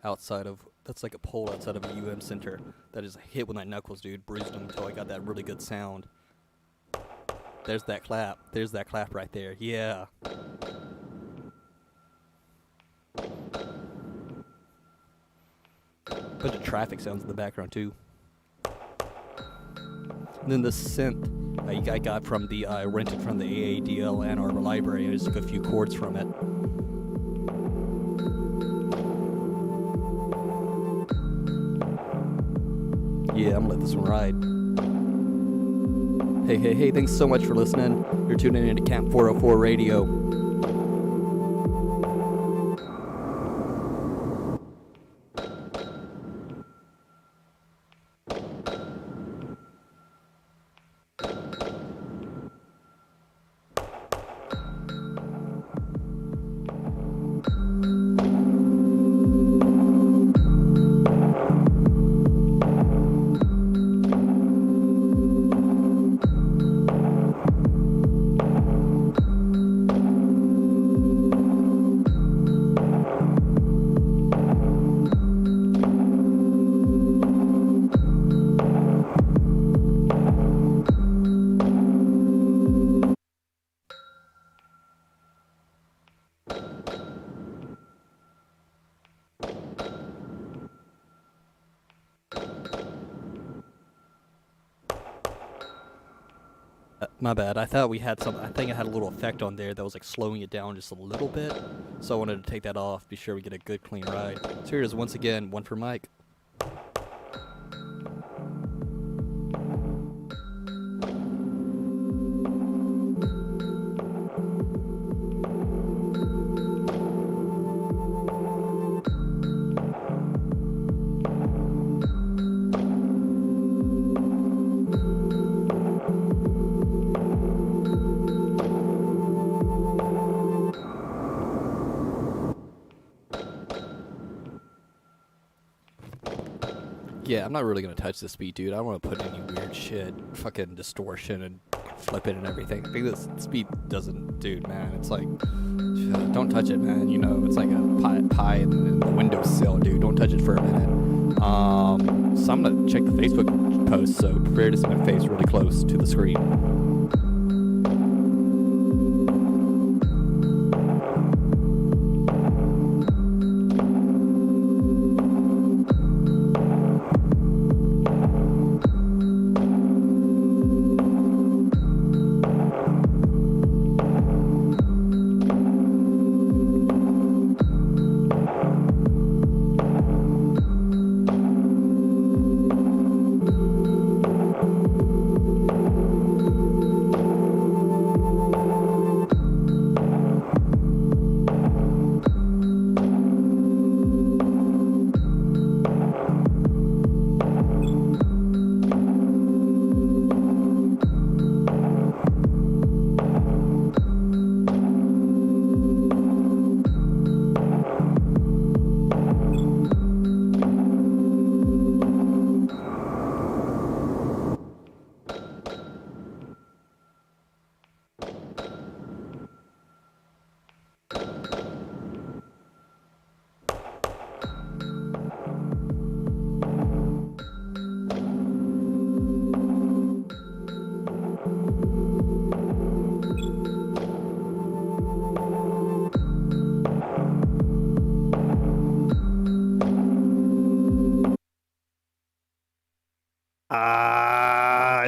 outside of a UM center that is hit with my knuckles, dude. Bruised them until I got that really good sound. There's that clap. There's that clap right there. Yeah. Bunch of traffic sounds in the background too. And then the synth I got from the rented from the AADL Ann Arbor Library. I just took a few chords from it. Yeah, I'm gonna let this one ride. Hey, thanks so much for listening. You're tuning in to Camp 404 Radio. My bad. I thought we had some. I think I had a little effect on there that was like slowing it down just a little bit. So I wanted to take that off. Be sure we get a good clean ride. So here's once again one for Mike. Yeah, I'm not really gonna touch this beat, dude. I don't want to put any weird shit, fucking distortion and flip it and everything. I think this beat doesn't, dude, man. It's like, don't touch it, man. You know, it's like a pie in the windowsill, dude. Don't touch it for a minute. So I'm gonna check the Facebook post. So prepare to see my face really close to the screen.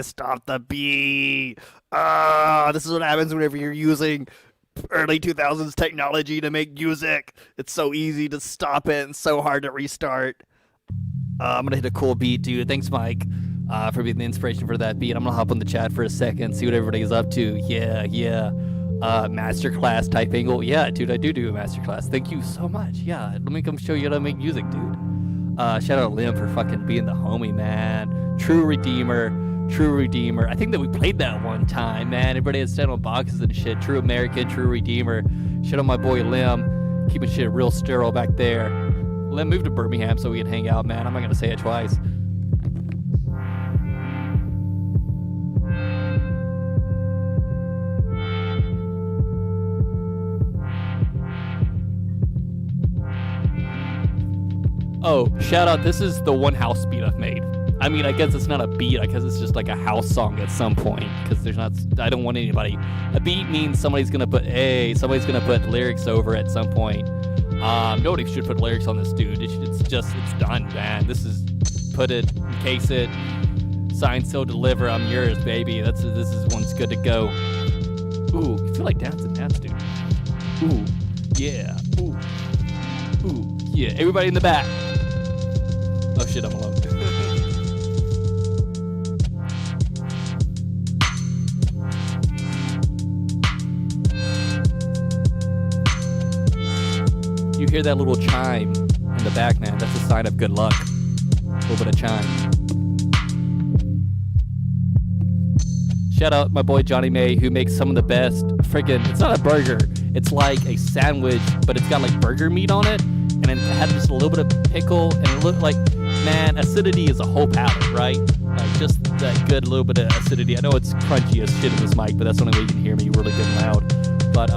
Stop the beat. This is what happens whenever you're using early 2000s technology to make music. It's so easy to stop it and so hard to restart. I'm gonna hit a cool beat, dude. Thanks, Mike, for being the inspiration for that beat. I'm gonna hop on the chat for a second, see what everybody's up to. Yeah. Masterclass type angle. Yeah, dude, I do a masterclass. Thank you so much. Yeah, let me come show you how to make music, dude. Shout out to Lim for fucking being the homie, man. True Redeemer. I think that we played that one time, man. Everybody had stand on boxes and shit. True American, True Redeemer. Shout out my boy Lim, keeping shit real sterile back there. Lim moved to Birmingham so we could hang out, man. I'm not gonna say it twice. Oh, shout out, this is the one house beat I've made. I mean, I guess it's not a beat, I guess it's just like a house song at some point, because there's not, I don't want anybody. A beat means somebody's gonna put lyrics over at some point. Nobody should put lyrics on this, dude. It's done, man. This is, put it, encase it, sign, seal, deliver, I'm yours, baby. This one's good to go. Ooh, you feel like dancing, dance, dude. Ooh, yeah, ooh, yeah. Everybody in the back. Oh shit, I'm alone. You hear that little chime in the back, man. That's a sign of good luck. A little bit of chime. Shout out my boy Johnny May, who makes some of the best friggin', it's not a burger, it's like a sandwich, but it's got like burger meat on it, and it had just a little bit of pickle, and it looked like, man, acidity is a whole palate, right? Like just that good little bit of acidity. I know it's crunchy as shit in this mic, but that's the only way you can hear me really good and loud. But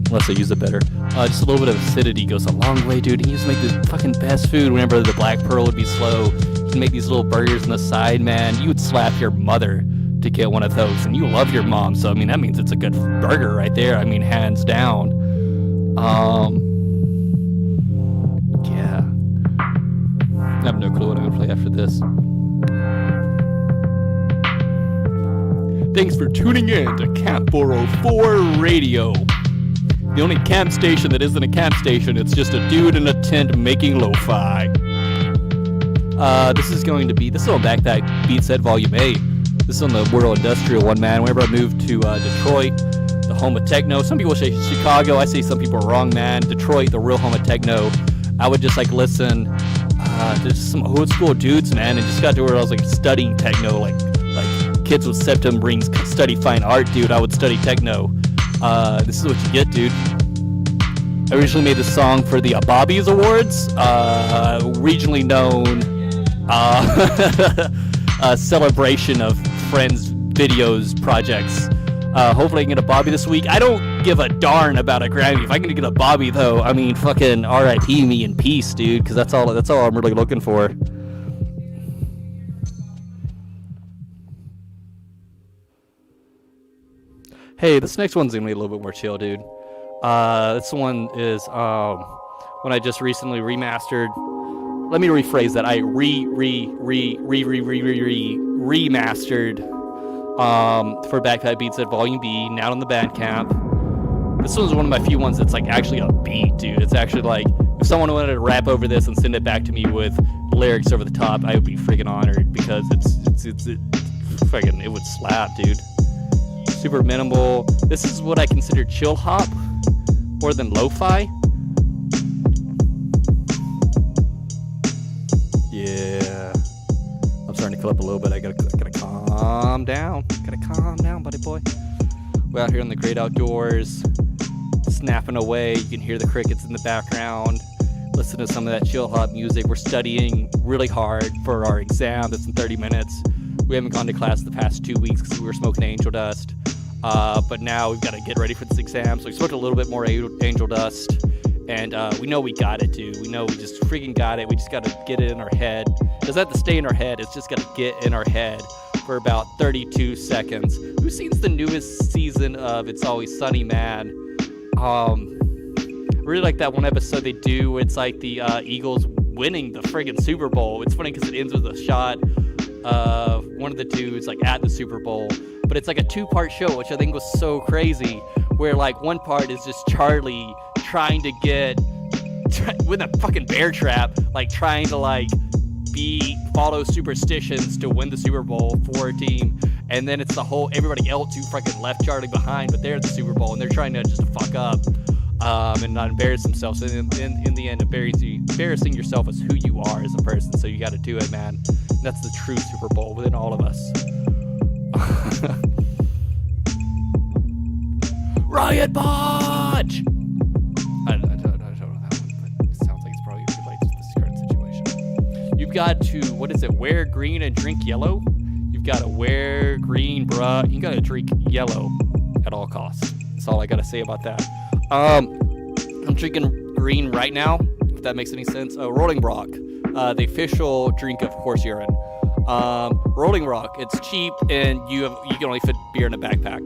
unless I use it better. Just a little bit of acidity goes a long way, dude. He used to make the fucking best food whenever the Black Pearl would be slow. He'd make these little burgers on the side, man. You would slap your mother to get one of those, and you love your mom, so I mean that means it's a good burger right there. I mean, hands down. Yeah. I have no clue what I'm gonna play after this. Thanks for tuning in to Camp 404 Radio. The only camp station that isn't a camp station, it's just a dude in a tent making lo-fi. This is on Backpack Beat Set Volume 8. This is on the World Industrial one, man. Whenever I moved to Detroit, the home of techno. Some people say Chicago. I say some people are wrong, man. Detroit, the real home of techno. I would just like listen to just some old school dudes, man, and just got to where I was like studying techno, like kids with septum rings study fine art, dude. I would study techno. This is what you get, dude. I originally made this song for the Bobby's Awards, regionally known celebration of friends' videos projects. Hopefully I can get a Bobby this week. I don't give a darn about a Grammy. If I can get a Bobby, though, I mean, fucking R.I.P. me in peace, dude, because that's all I'm really looking for. Hey, this next one's gonna be a little bit more chill, dude. This one is when I just recently remastered. Let me rephrase that. I remastered for Backpack Beats at Volume B, now on the Bandcamp. This one's one of my few ones that's like actually a beat, dude. It's actually like if someone wanted to rap over this and send it back to me with lyrics over the top, I would be freaking honored because it's freaking it would slap, dude. Super minimal. This is what I consider chill hop more than lo-fi. Yeah, I'm starting to fill up a little bit. I gotta calm down. Gotta calm down, buddy boy. We're out here in the great outdoors, snapping away. You can hear the crickets in the background. Listen to some of that chill hop music. We're studying really hard for our exam that's in 30 minutes. We haven't gone to class the past 2 weeks because we were smoking angel dust. But now we've got to get ready for this exam. So we smoked a little bit more angel dust. And we know we got it, dude. We know we just freaking got it. We just got to get it in our head. It doesn't have to stay in our head. It's just got to get in our head for about 32 seconds. Who's seen the newest season of It's Always Sunny, man? I really like that one episode they do. It's like the Eagles winning the friggin' Super Bowl. It's funny because it ends with a shot of one of the dudes like at the Super Bowl. But it's like a two-part show, which I think was so crazy, where like one part is just Charlie trying to get with a fucking bear trap, like trying to like follow superstitions to win the Super Bowl for a team, and then it's the whole everybody else who fucking left Charlie behind, but they're at the Super Bowl and they're trying to just fuck up and not embarrass themselves. So in the end, embarrassing yourself is who you are as a person. So you got to do it, man. And that's the true Super Bowl within all of us. Riot Podge! I don't know that one, but it sounds like it's probably related to this current situation. You've got to, what is it, wear green and drink yellow? You've got to wear green, bruh. You got to drink yellow at all costs. That's all I got to say about that. I'm drinking green right now, if that makes any sense. Rolling Rock, the official drink of horse urine. Rolling Rock, it's cheap and you can only fit beer in a backpack.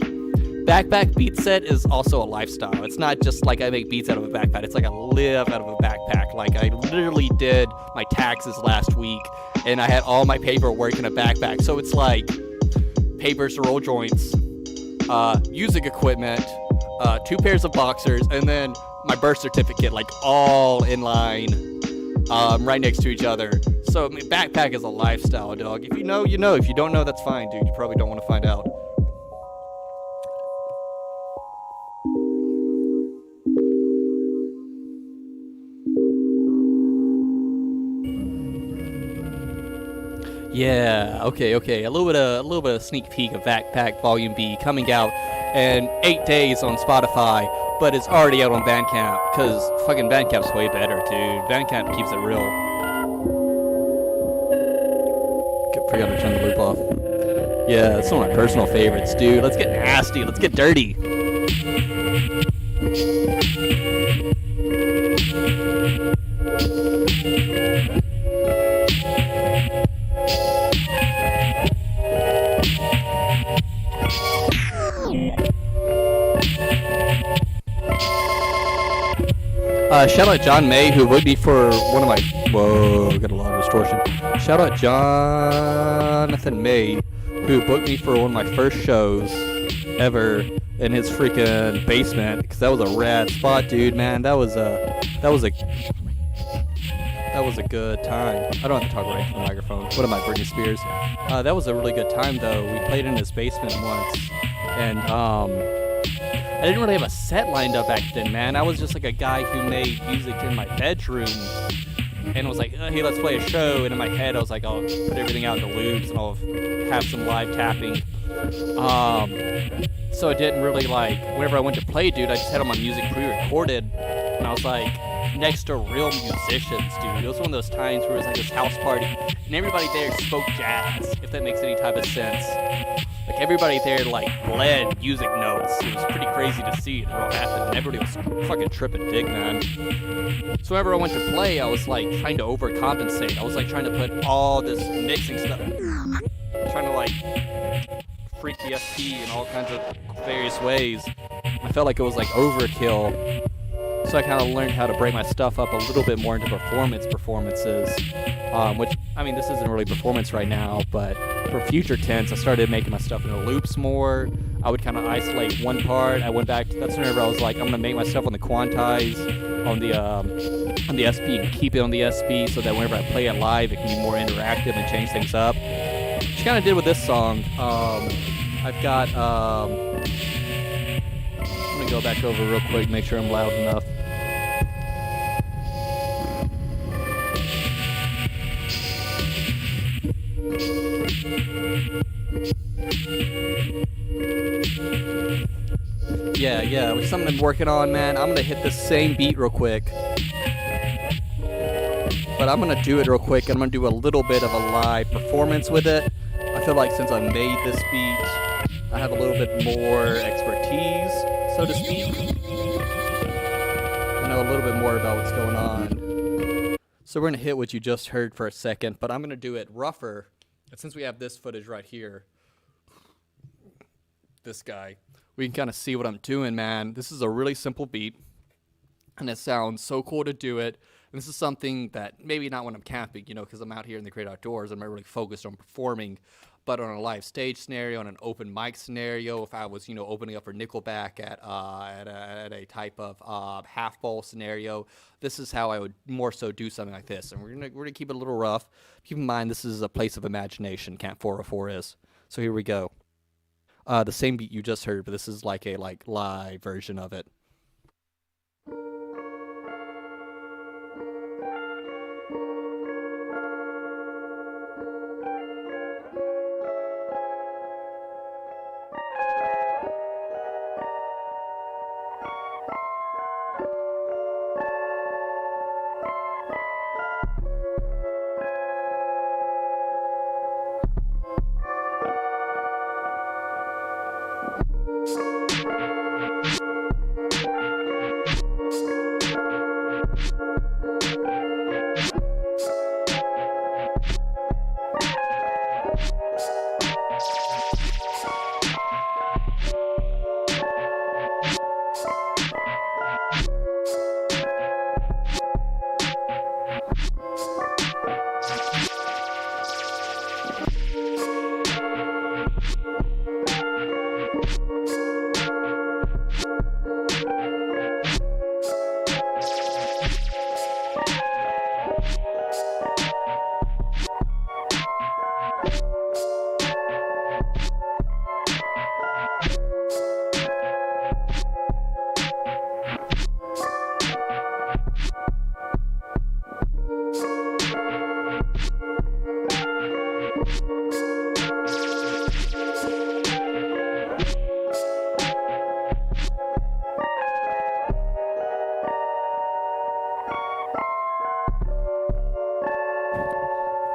Backpack beat set is also a lifestyle. It's not just like I make beats out of a backpack. It's like I live out of a backpack. Like I literally did my taxes last week and I had all my paperwork in a backpack. So it's like papers to roll joints, music equipment, 2 pairs of boxers, and then my birth certificate, like all in line, right next to each other. So I mean, backpack is a lifestyle, dog. If you know, you know. If you don't know, that's fine, dude. You probably don't want to find out. Yeah, okay. A little bit of sneak peek of Backpack Volume B coming out in 8 days on Spotify, but it's already out on Bandcamp, because fucking Bandcamp's way better, dude. Bandcamp keeps it real. Forgot to turn the loop off. Yeah, it's one of my personal favorites, dude. Let's get nasty. Let's get dirty. Shout out John May, who booked me for one of my... Whoa, got a lot of distortion. Shout out Jonathan May, who booked me for one of my first shows ever in his freaking basement, because that was a rad spot, dude, man. That was a good time. I don't have to talk right into the microphone. What am I, Britney Spears? That was a really good time, though. We played in his basement once, and I didn't really have a set lined up back then, man. I was just like a guy who made music in my bedroom and was like, hey, let's play a show. And in my head, I was like, I'll put everything out in the loops and I'll have some live tapping. So I didn't really like, whenever I went to play, dude, I just had all my music pre-recorded and I was like next to real musicians, dude. It was one of those times where it was like this house party, and everybody there spoke jazz, if that makes any type of sense. Like everybody there like bled music notes. It was pretty crazy to see it all happen, and everybody was fucking tripping big, man. So whenever I went to play, I was like trying to overcompensate. I was like trying to put all this mixing stuff, trying to like freak the SP in all kinds of various ways. I felt like it was like overkill. So I kind of learned how to break my stuff up a little bit more into performances, which, I mean, this isn't really performance right now, but for future tense, I started making my stuff into loops more. I would kind of isolate one part. I went back to, that's whenever I was like, I'm going to make my stuff on the quantize, on the SP, and keep it on the SP so that whenever I play it live, it can be more interactive and change things up. Which I kind of did with this song. I've got, I'm going to go back over real quick, make sure I'm loud enough. Yeah, which is something I'm working on, man. I'm gonna hit the same beat real quick. But I'm gonna do it real quick, and I'm gonna do a little bit of a live performance with it. I feel like since I made this beat, I have a little bit more expertise, so to speak. I know a little bit more about what's going on. So we're gonna hit what you just heard for a second, but I'm gonna do it rougher. And since we have this footage right here, this guy, we can kind of see what I'm doing, man. This is a really simple beat, and it sounds so cool to do it. And this is something that maybe not when I'm camping, you know, because I'm out here in the great outdoors. I'm not really focused on performing, but on a live stage scenario, on an open mic scenario, if I was, you know, opening up for Nickelback at a type of half bowl scenario, this is how I would more so do something like this. And we're gonna keep it a little rough. Keep in mind, this is a place of imagination. Camp 404 is. So here we go. The same beat you just heard, but this is like a live version of it.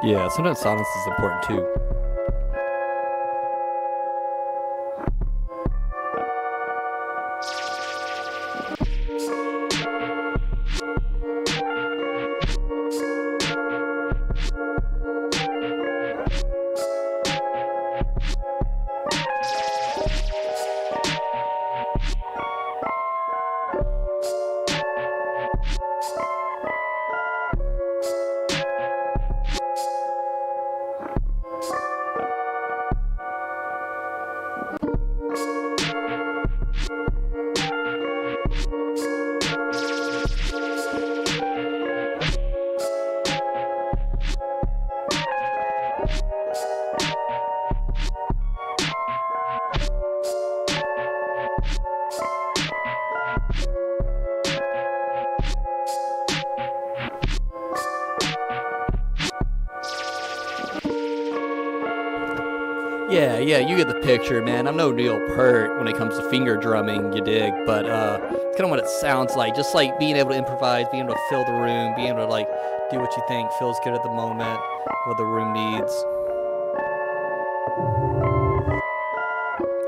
Yeah, sometimes silence is important too. Yeah, you get the picture, man. I'm no real pert when it comes to finger drumming, you dig, but it's kind of what it sounds like. Just like being able to improvise, being able to fill the room, being able to like do what you think feels good at the moment, what the room needs.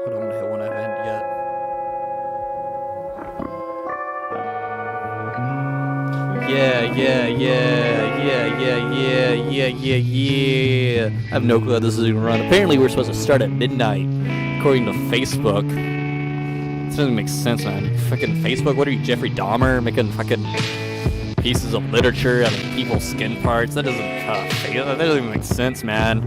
Hold on, I'm gonna hit one I haven't yet. Yeah. I have no clue how this is gonna run. Apparently we're supposed to start at midnight, according to Facebook. This doesn't make sense, man. Fucking Facebook, what are you, Jeffrey Dahmer, making fucking pieces of literature out of people's skin parts? That doesn't even make sense, man.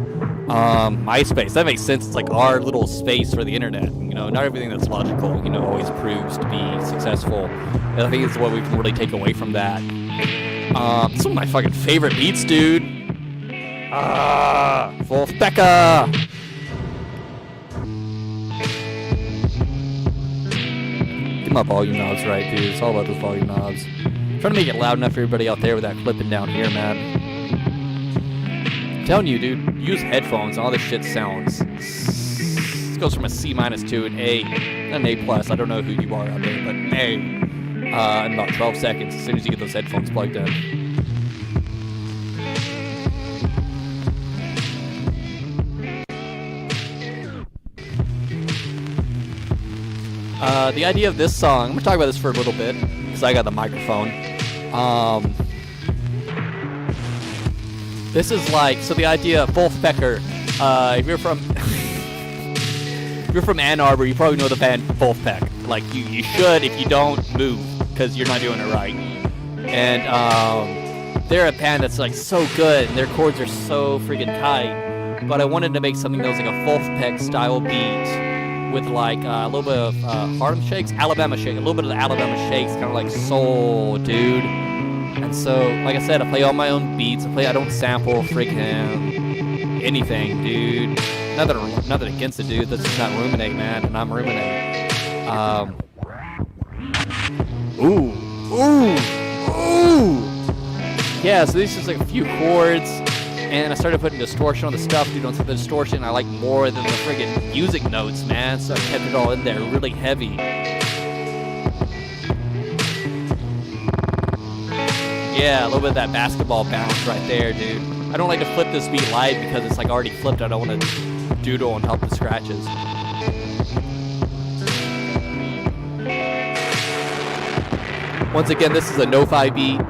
MySpace, that makes sense. It's like our little space for the internet. You know, not everything that's logical, always proves to be successful. And I think it's what we can really take away from that. Some of my fucking favorite beats, dude. Wolf Becca. Get my volume knobs right, dude. It's all about those volume knobs. I'm trying to make it loud enough for everybody out there without clipping down here, man. I'm telling you, dude, use headphones and all this shit sounds. This goes from a C- to an A, not an A+. I don't know who you are out there, but an A in about 12 seconds as soon as you get those headphones plugged in. The idea of this song, I'm going to talk about this for a little bit, because I got the microphone. This is like, so the idea of Wolf Becker, if you're from Ann Arbor, you probably know the band Wolfpack. Like, you should. If you don't, move, because you're not doing it right. And they're a band that's like so good, and their chords are so freaking tight. But I wanted to make something that was like a Wolfpack style beat with like a little bit of Harlem Shakes, Alabama Shake, a little bit of the Alabama Shakes, kind of like soul, dude. And so, like I said, I play all my own beats. I don't sample freaking anything, dude. Nothing against it, dude. That's just not ruminate, man, and I'm ruminate. Ooh. Yeah, so these are just like a few chords, and I started putting distortion on the stuff, dude. On the distortion, I like more than the friggin' music notes, man. So I kept it all in there, really heavy. Yeah, a little bit of that basketball bounce right there, dude. I don't like to flip this beat live because it's like already flipped. I don't want to doodle and help the scratches. Once again, this is a no-fi beat.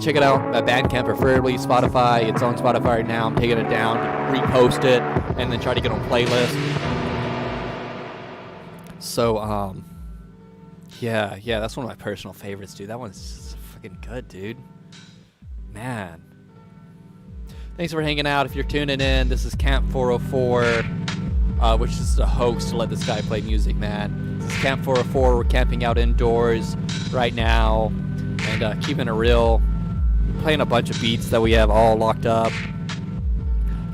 Check it out at Bandcamp, preferably Spotify. It's on Spotify right now. I'm taking it down, repost it, and then try to get on playlist. So, yeah, that's one of my personal favorites, dude. That one's fucking good, dude. Man. Thanks for hanging out. If you're tuning in, this is Camp 404, which is the host to let this guy play music, man. This is Camp 404. We're camping out indoors right now and keeping it real. Playing a bunch of beats that we have all locked up.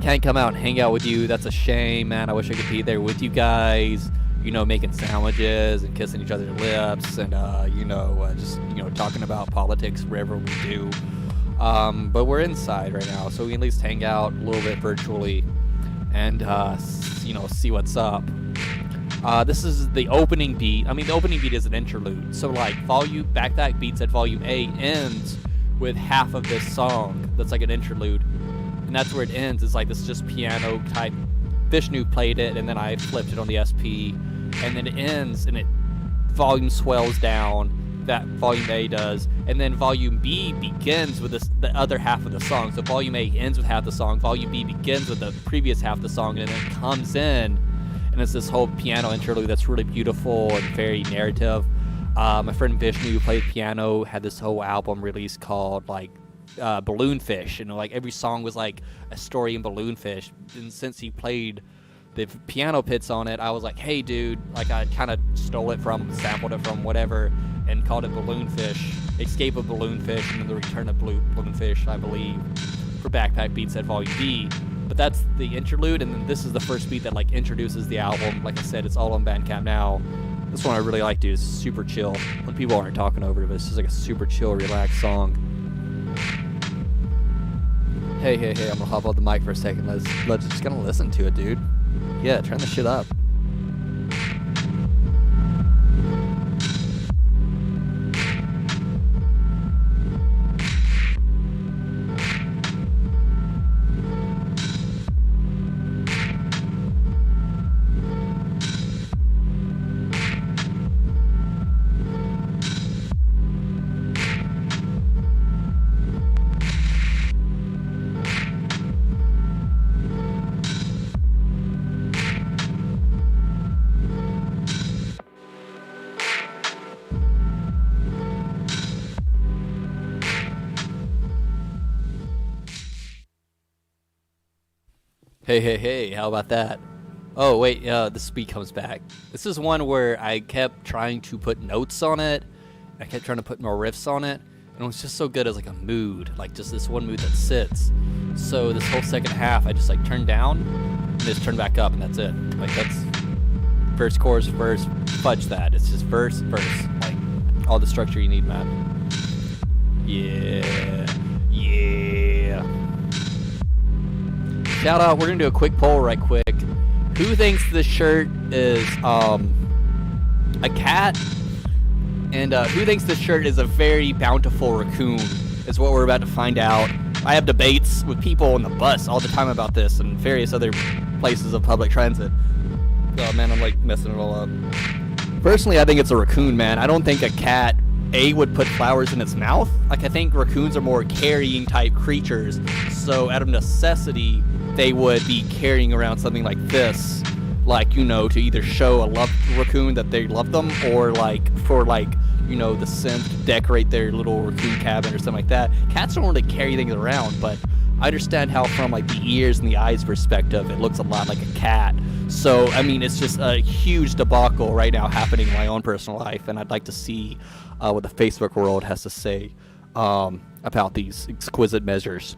Can't come out and hang out with you. That's a shame, man. I wish I could be there with you guys, making sandwiches and kissing each other's lips and, just talking about politics wherever we do. But we're inside right now, so we can at least hang out a little bit virtually and, see what's up. This is the opening beat. I mean, the opening beat is an interlude. So, like, back beats at volume A ends with half of this song that's like an interlude. And that's where it ends. It's like this just piano type. Vishnu played it, and then I flipped it on the SP. And then it ends, and volume swells down. That volume A does, and then volume B begins with the other half of the song. So volume A ends with half the song, volume B begins with the previous half of the song, and then it comes in, and it's this whole piano interlude that's really beautiful and very narrative. My friend Vishnu, who played piano, had this whole album released called Balloonfish, and like every song was like a story in Balloonfish. And since he played the piano pits on it, I was like, hey dude, like I kind of stole it from, sampled it from, whatever, and called it Balloonfish, Escape of Balloonfish, and then the Return of Balloonfish, I believe, for Backpack Beats at Volume B. But that's the interlude, and then this is the first beat that like introduces the album. Like I said, it's all on Bandcamp now. This one I really like, dude. It's super chill. When people aren't talking over it, but it's just like a super chill, relaxed song. Hey, I'm gonna hop on the mic for a second. Let's just gonna listen to it, dude. Yeah, turn the shit up. Hey, how about that? Oh, wait, the speed comes back. This is one where I kept trying to put notes on it. I kept trying to put more riffs on it. And it was just so good as like a mood, like just this one mood that sits. So this whole second half, I just like turned down and just turned back up, and that's it. Like that's verse, chorus, verse, fudge that. It's just verse, verse. Like all the structure you need, man. Yeah. Shout out, we're gonna do a quick poll right quick. Who thinks this shirt is a cat? And who thinks this shirt is a very bountiful raccoon? Is what we're about to find out. I have debates with people on the bus all the time about this and various other places of public transit. Oh man, I'm like messing it all up. Personally, I think it's a raccoon, man. I don't think a cat would put flowers in its mouth. Like, I think raccoons are more carrying type creatures, so out of necessity they would be carrying around something like this, like, you know, to either show a loved raccoon that they love them, or like for like, you know, the simp to decorate their little raccoon cabin or something like that. Cats don't really carry things around, but I understand how from like the ears and the eyes perspective it looks a lot like a cat. So I mean, it's just a huge debacle right now happening in my own personal life, and I'd like to see what the Facebook world has to say about these exquisite measures.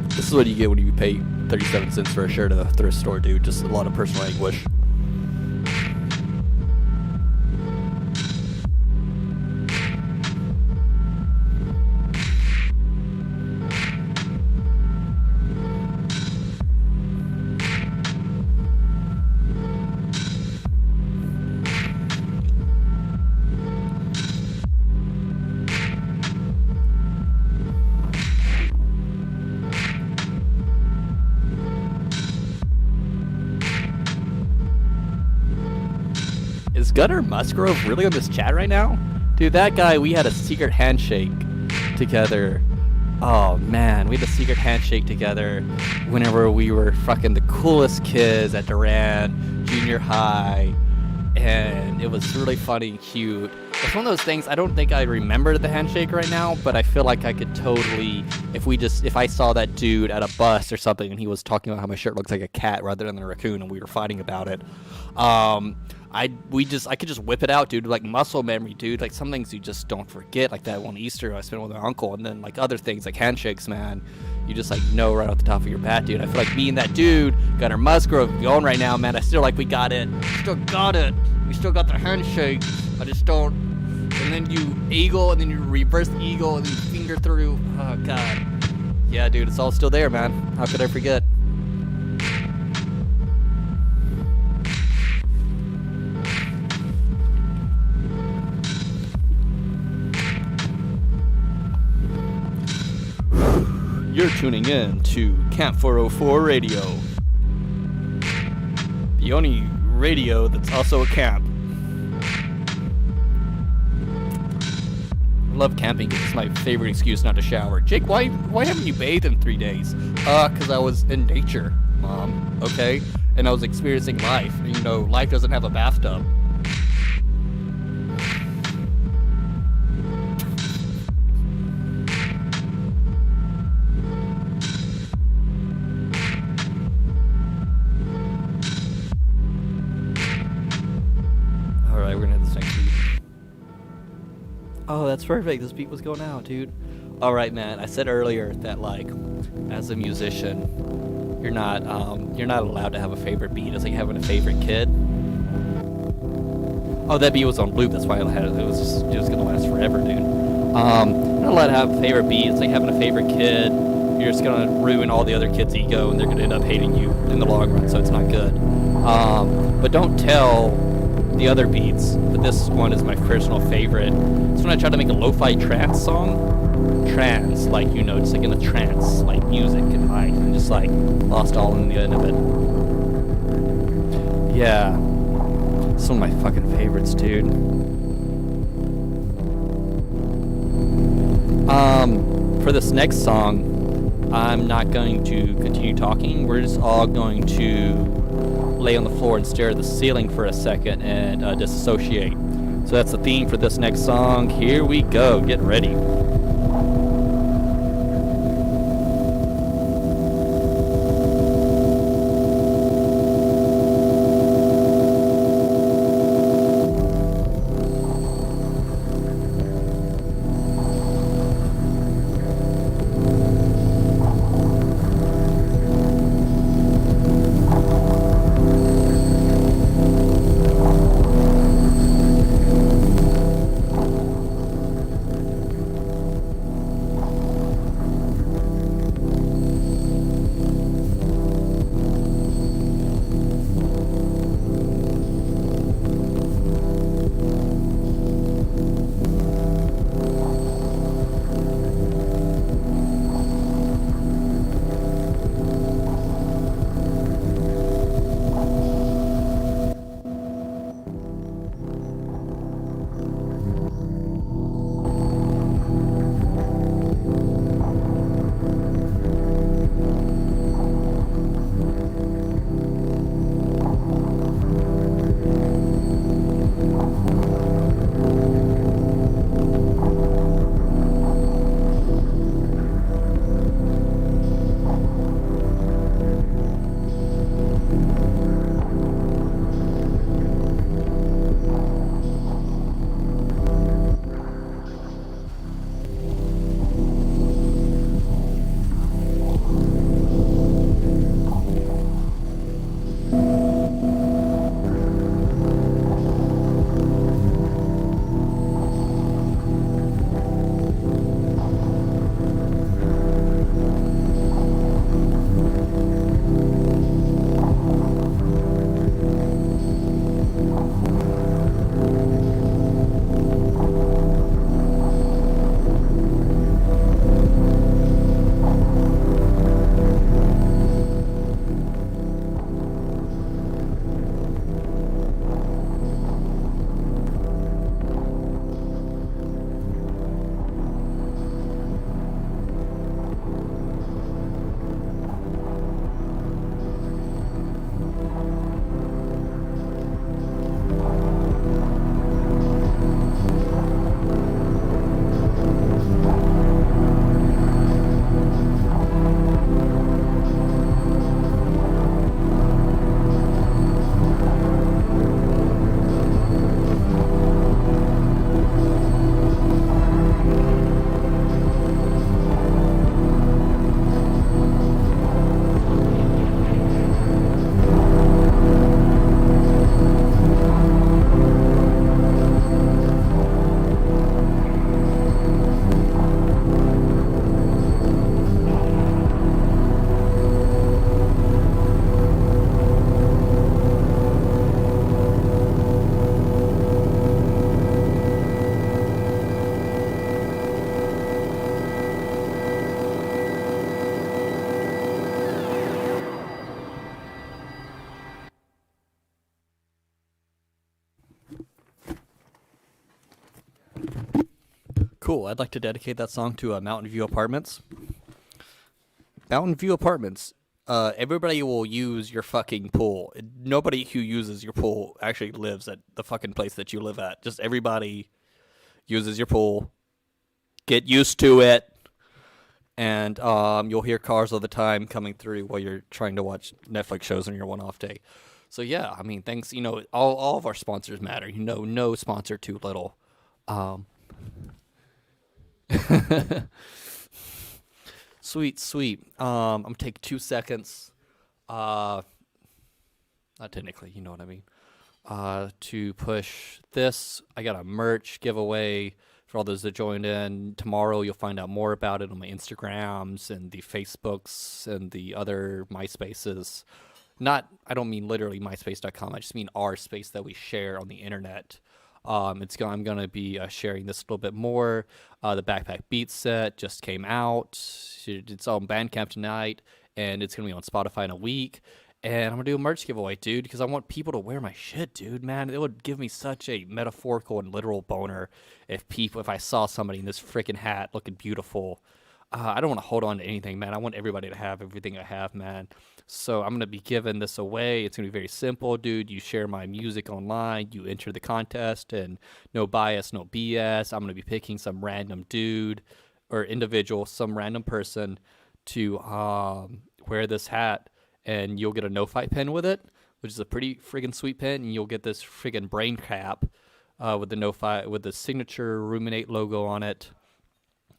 This is what you get when you pay 37 cents for a shirt at a thrift store, dude. Just a lot of personal anguish. Is Gunnar Musgrove really on this chat right now? Dude, that guy, we had a secret handshake together. Oh man, we had a secret handshake together whenever we were fucking the coolest kids at Duran Junior High. And it was really funny and cute. It's one of those things, I don't think I remember the handshake right now, but I feel like I could totally, if I saw that dude at a bus or something and he was talking about how my shirt looks like a cat rather than a raccoon and we were fighting about it, I could just whip it out, dude, like muscle memory, dude. Like some things you just don't forget, like that one Easter I spent with my uncle, and then like other things like handshakes, man. You just like know right off the top of your bat, dude. I feel like me and that dude, Gunnar Musgrove, going right now, man. I still like we got it. Still got it. We still got the handshake. I just don't. And then you eagle, and then you reverse eagle, and then you finger through. Oh god. Yeah, dude, it's all still there, man. How could I forget? You're tuning in to Camp 404 Radio, the only radio that's also a camp. I love camping because it's my favorite excuse not to shower. Jake, why haven't you bathed in 3 days? Because I was in nature, Mom, okay? And I was experiencing life. You know, life doesn't have a bathtub. Alright, we're gonna hit this next beat. Oh, that's perfect. This beat was going out, dude. Alright, man. I said earlier that, like, as a musician, you're not allowed to have a favorite beat. It's like having a favorite kid. Oh, that beat was on loop. That's why I had it. It was gonna last forever, dude. You're not allowed to have a favorite beat. It's like having a favorite kid. You're just gonna ruin all the other kids' ego, and they're gonna end up hating you in the long run. So it's not good. But don't tell the other beats. But this one is my personal favorite. It's when I tried to make a lo-fi trance song. Trance, like, you know, just like in a trance, like music and life, and just like lost all in the end of it. Yeah. It's one of my fucking favorites, dude. For this next song, I'm not going to continue talking. We're just all going to lay on the floor and stare at the ceiling for a second and disassociate. So that's the theme for this next song. Here we go. Get ready. Cool. I'd like to dedicate that song to Mountain View Apartments. Mountain View Apartments. Everybody will use your fucking pool. Nobody who uses your pool actually lives at the fucking place that you live at. Just everybody uses your pool. Get used to it. And you'll hear cars all the time coming through while you're trying to watch Netflix shows on your one-off day. So yeah, I mean, thanks. You know, all of our sponsors matter. You know, no sponsor too little. Sweet, sweet. I'm gonna take 2 seconds. Not technically, you know what I mean. to push this. I got a merch giveaway for all those that joined in. Tomorrow you'll find out more about it on my Instagrams and the Facebooks and the other MySpaces. Not, I don't mean literally MySpace.com. I just mean our space that we share on the internet. I'm gonna be sharing this a little bit more. The Backpack Beat set just came out. It's on Bandcamp tonight, and it's gonna be on Spotify in a week. And I'm gonna do a merch giveaway, dude, because I want people to wear my shit, dude. Man, it would give me such a metaphorical and literal boner if I saw somebody in this freaking hat looking beautiful. I don't want to hold on to anything, man. I want everybody to have everything I have, man. So I'm gonna be giving this away. It's gonna be very simple, dude. You share my music online, you enter the contest, and no bias, no BS. I'm gonna be picking some random dude or individual, some random person to wear this hat, and you'll get a no fight pin with it, which is a pretty friggin' sweet pin, and you'll get this friggin' brain cap with the no fight with the signature Ruminate logo on it.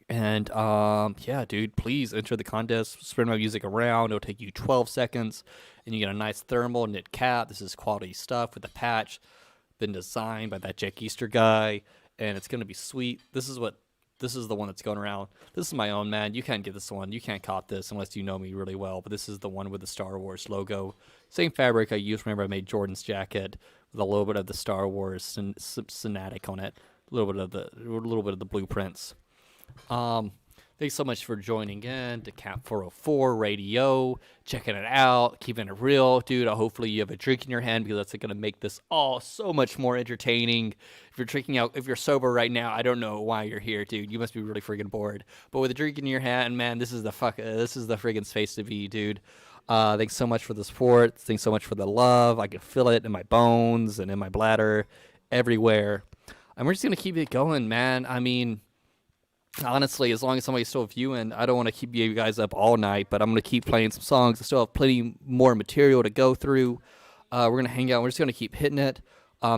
And yeah, dude, please enter the contest. Spread my music around. It'll take you 12 seconds, and you get a nice thermal knit cap. This is quality stuff with a patch, been designed by that Jack Easter guy, and it's gonna be sweet. This is the one that's going around. This is my own, man. You can't get this one. You can't cop this unless you know me really well. But this is the one with the Star Wars logo. Same fabric I used. Remember, I made Jordan's jacket with a little bit of the Star Wars Cinematic on it. A little bit of the blueprints. Thanks so much for joining in to Camp 404 Radio, checking it out, keeping it real, dude. Hopefully you have a drink in your hand because that's going to make this all so much more entertaining. If you're sober right now, I don't know why you're here, dude. You must be really freaking bored. But with a drink in your hand, man, this is the freaking space to be, dude. Thanks so much for the support. Thanks so much for the love. I can feel it in my bones and in my bladder, everywhere. And we're just gonna keep it going, man. I mean, honestly, as long as somebody's still viewing, I don't want to keep you guys up all night, but I'm going to keep playing some songs. I still have plenty more material to go through. We're going to hang out. We're just going to keep hitting it.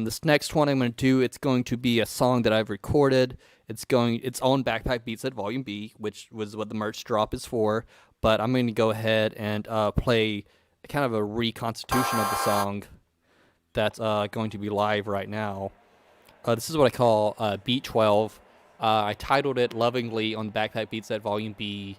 This next one I'm going to do, it's going to be a song that I've recorded. It's on Backpack Beats at Volume B, which was what the merch drop is for. But I'm going to go ahead and play kind of a reconstitution of the song that's going to be live right now. This is what I call Beat 12. I titled it lovingly on Backpack Beats at Volume B,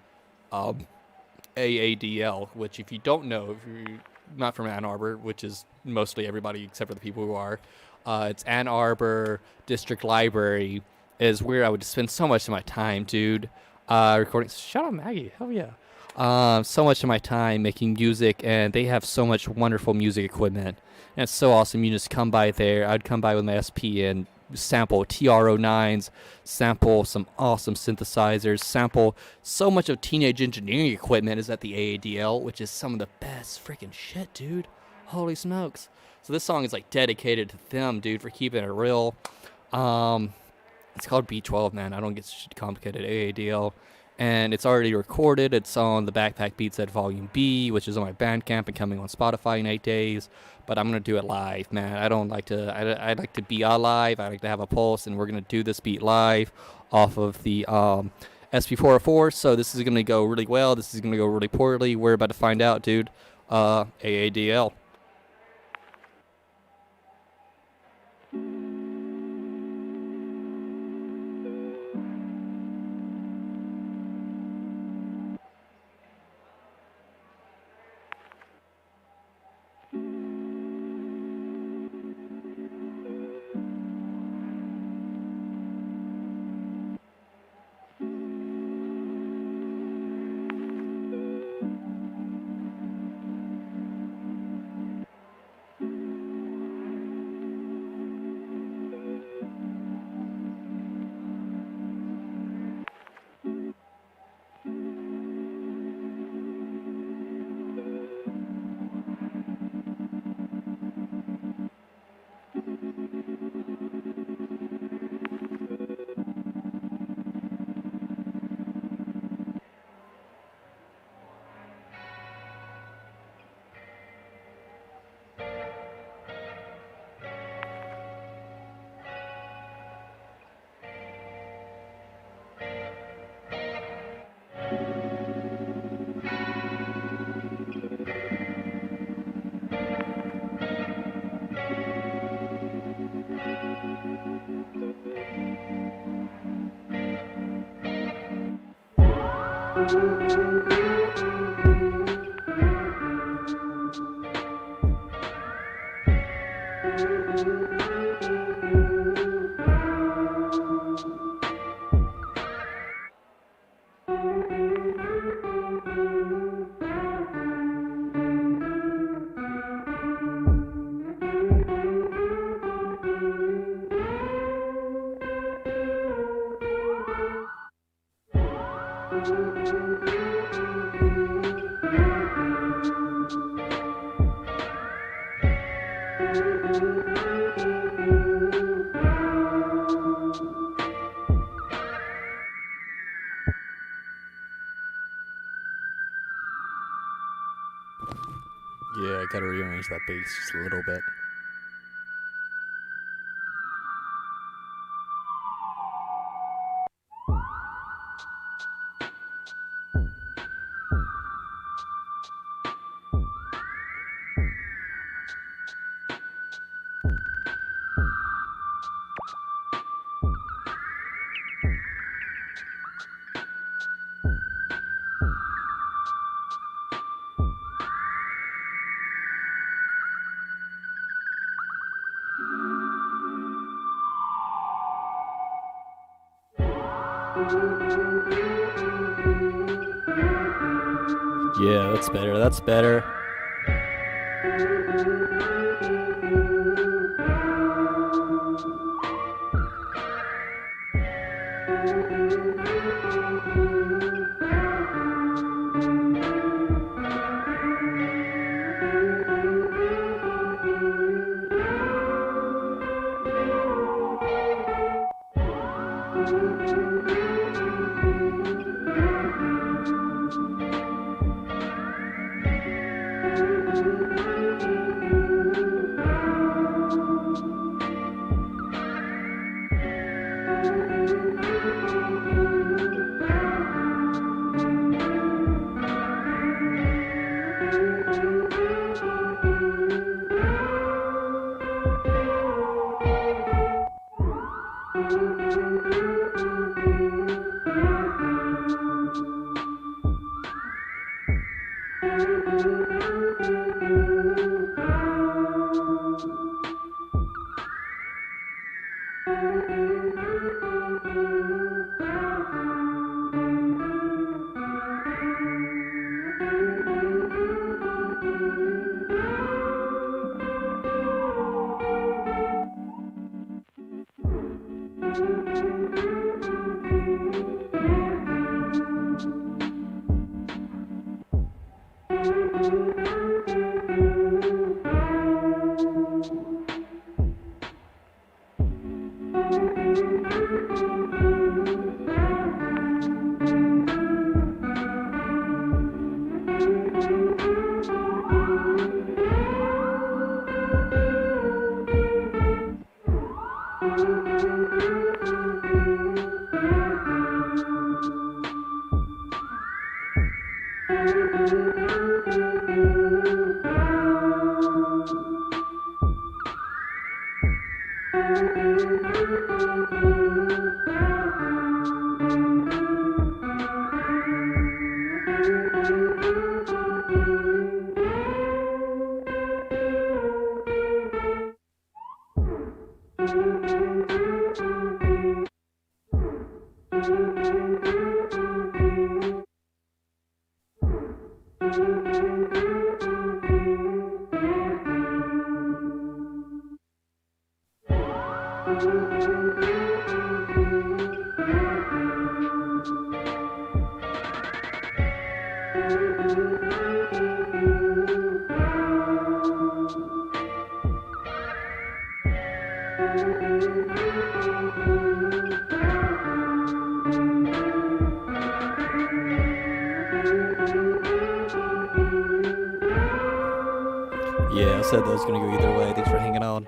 AADL, which if you don't know, if you're not from Ann Arbor, which is mostly everybody except for the people who are, it's Ann Arbor District Library is where I would spend so much of my time, dude, recording. Shout out Maggie, hell yeah. So much of my time making music, and they have so much wonderful music equipment, and it's so awesome. You just come by there. I'd come by with my SP and sample TR-09s, sample some awesome synthesizers, sample so much of Teenage Engineering equipment is at the AADL, which is some of the best freaking shit, dude. Holy smokes. So this song is like dedicated to them, dude, for keeping it real. It's called B12, man. I don't get shit complicated. AADL. And it's already recorded. It's on the Backpack Beats at Volume B, which is on my Bandcamp and coming on Spotify in 8 days. But I'm going to do it live, man. I like to be alive. I like to have a pulse, and we're going to do this beat live off of the SP404. So this is going to go really well. This is going to go really poorly. We're about to find out, dude. AADL. Yeah, I gotta rearrange that bass just a little bit. Yeah, that's better. That's better. Yeah, I said that was gonna go either way. Thanks for hanging on.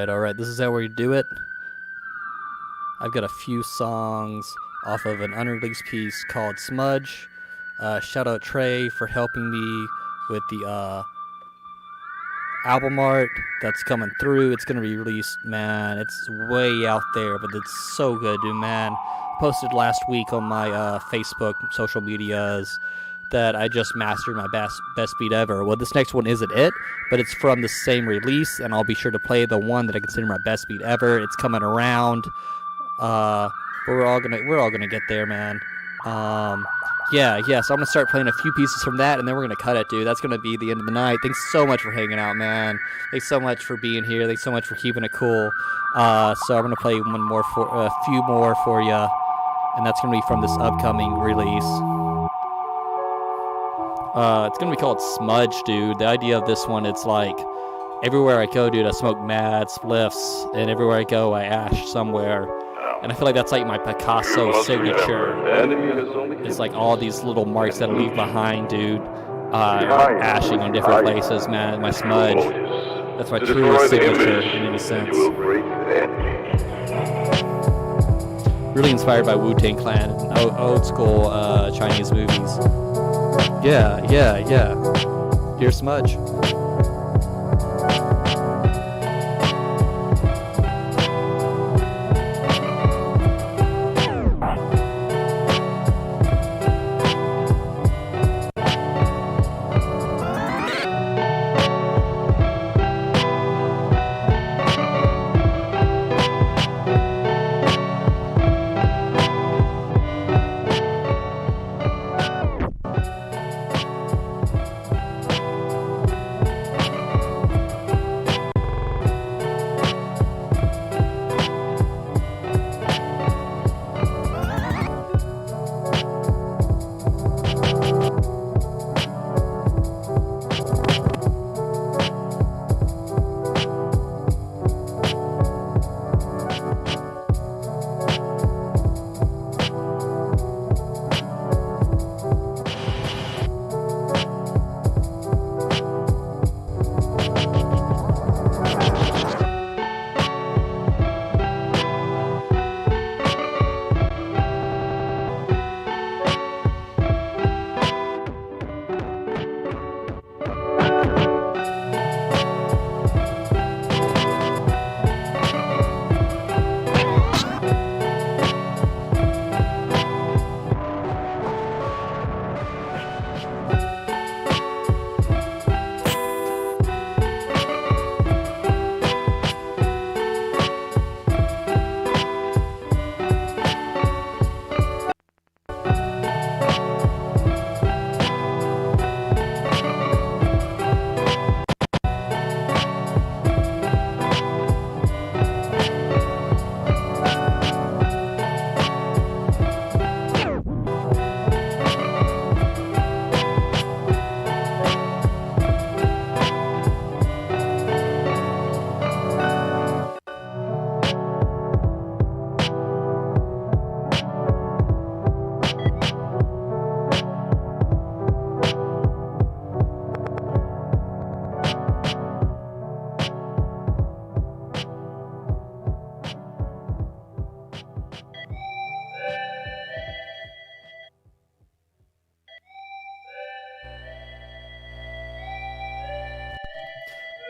Alright, this is how we do it. I've got a few songs off of an unreleased piece called Smudge. Shout out Trey for helping me with the album art that's coming through. It's going to be released, man. It's way out there, but it's so good, dude, man. Posted last week on my Facebook social medias that I just mastered my best beat ever. Well, this next one isn't it, but it's from the same release, and I'll be sure to play the one that I consider my best beat ever. It's coming around. But we're all gonna get there, man. So I'm gonna start playing a few pieces from that, and then we're gonna cut it, dude. That's gonna be the end of the night. Thanks so much for hanging out, man. Thanks so much for being here. Thanks so much for keeping it cool. So I'm gonna play a few more for you, and that's gonna be from this upcoming release. It's gonna be called Smudge, dude. The idea of this one, it's like everywhere I go, dude, I smoke mad spliffs, and everywhere I go, I ash somewhere. And I feel like that's like my Picasso signature. It's like all these little marks that I leave behind, dude. Ashing on different places, man. My smudge. That's my true signature in any sense. Really inspired by Wu-Tang Clan and old school Chinese movies. Yeah. Here's Smudge.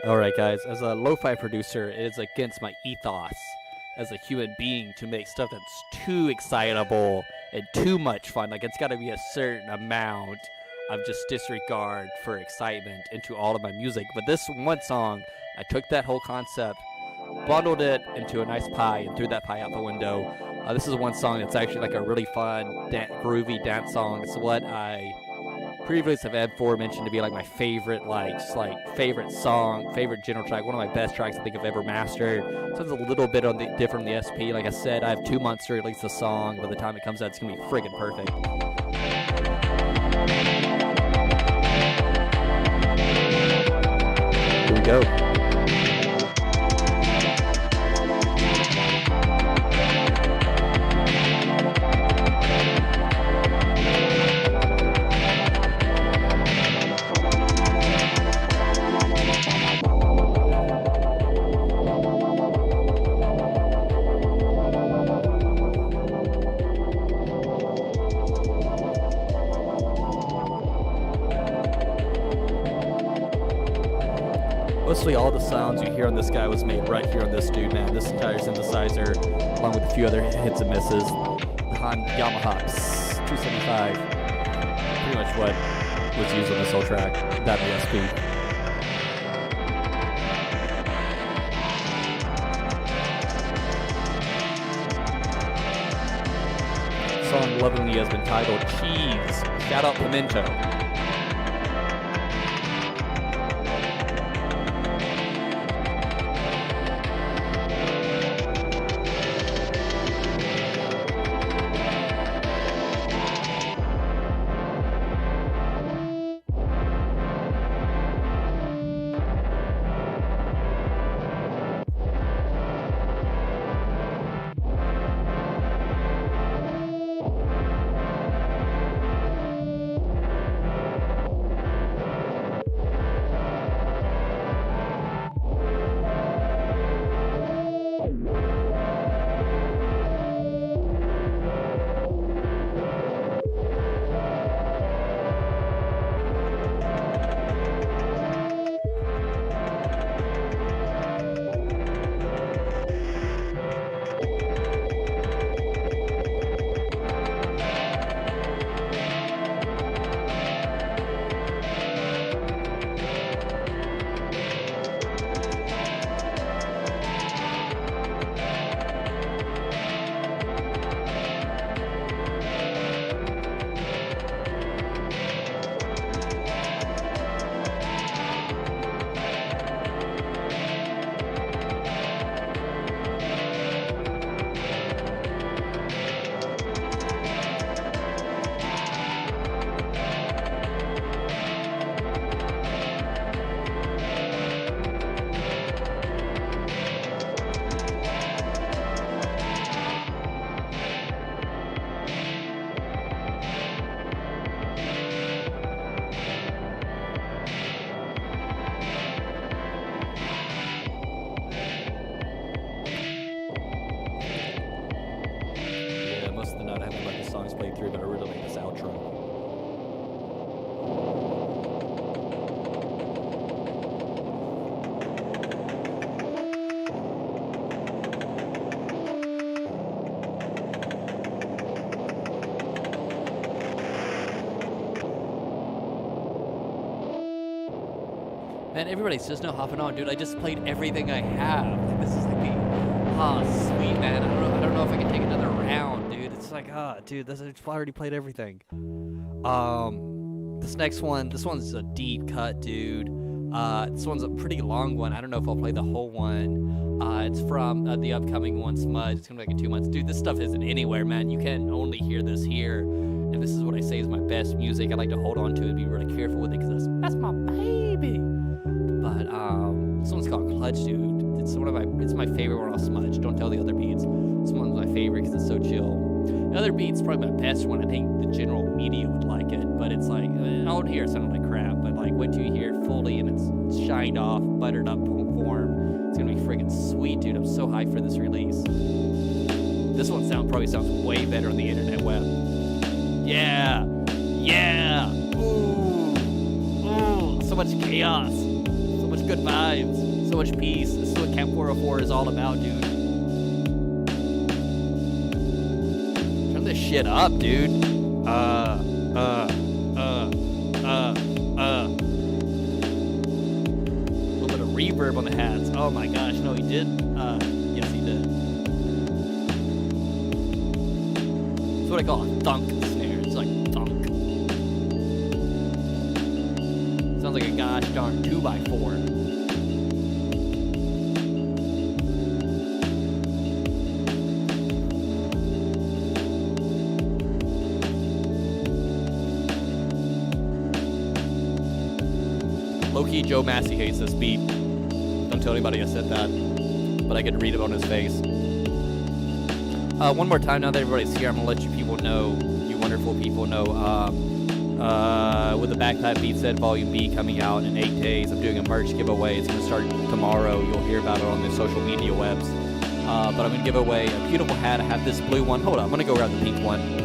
Alright guys, as a lo-fi producer, it is against my ethos as a human being to make stuff that's too excitable and too much fun. Like, it's got to be a certain amount of just disregard for excitement into all of my music. But this one song, I took that whole concept, bundled it into a nice pie, and threw that pie out the window. This is one song that's actually like a really fun, groovy dance song. It's what I previously have aforementioned to be like my favorite, favorite song, favorite general track, one of my best tracks I think I've ever mastered. Sounds a little bit different on the SP. Like I said, I have 2 months to release the song. By the time it comes out, it's gonna be friggin' perfect. go. Mostly all the sounds you hear on this guy was made right here on this dude, man. This entire synthesizer, along with a few other hits and misses. The Yamaha 275. Pretty much what was used on this whole track. That ESP. The song lovingly has been titled Cheese. Shout out Pimento. Through, but I really like this outro. Man, everybody's just now hopping on, dude. I just played everything I have. Like, this is like the sweet, man. I don't know if I can take another round, dude. It's like, dude, I already played everything. This next one, this one's a deep cut, dude. This one's a pretty long one. I don't know if I'll play the whole one. It's from the upcoming one, Smudge. It's gonna be like in 2 months. Dude, this stuff isn't anywhere, man. You can only hear this here. And this is what I say is my best music. I like to hold on to it and be really careful with it because that's my baby. But this one's called Clutch, dude. It's my favorite one on Smudge. Don't tell the other beats. This one's my favorite because it's so chill. The other beat's probably my best one. I think the general media would like it, but it's like, I don't hear it sound like crap, but like, wait till you hear it fully and it's shined off, buttered up form. It's gonna be freaking sweet, dude. I'm so hyped for this release. This one probably sounds way better on the internet web. Yeah! Yeah! Ooh! So much chaos. So much good vibes. So much peace. This is what Camp 404 is all about, dude. Turn this shit up, dude. A little bit of reverb on the hats. Oh my gosh, no, he did. Yes, he did. It's what I call a thunk snare. It's like thunk. Sounds like a gosh darn 2x4. Low-key, Joe Massey hates this beat. Don't tell anybody I said that, but I get to read it on his face. One more time, now that everybody's here, I'm gonna let you people know, you wonderful people know, with the Backpack Beat Set Volume B coming out in 8 days, I'm doing a merch giveaway. It's gonna start tomorrow. You'll hear about it on the social media webs. But I'm gonna give away a beautiful hat. I have this blue one. Hold on, I'm gonna go grab the pink one.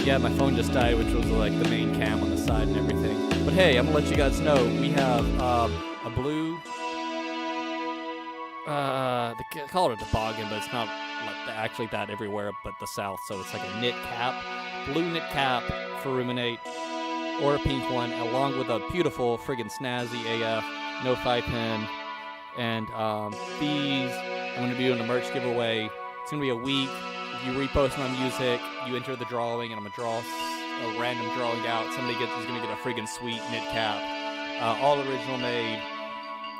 Yeah, my phone just died, which was like the main cam on the side and everything. But hey, I'm gonna let you guys know we have a blue. They call it a toboggan, but it's not like actually that everywhere but the South. So it's like a knit cap, blue knit cap for Ruminate, or a pink one, along with a beautiful friggin' snazzy AF, no 5-pin, and these. I'm gonna be doing a merch giveaway. It's gonna be a week. If you repost my music, you enter the drawing, and I'm gonna draw a random drawing out. Somebody is gonna get a friggin' sweet knit cap, all original made,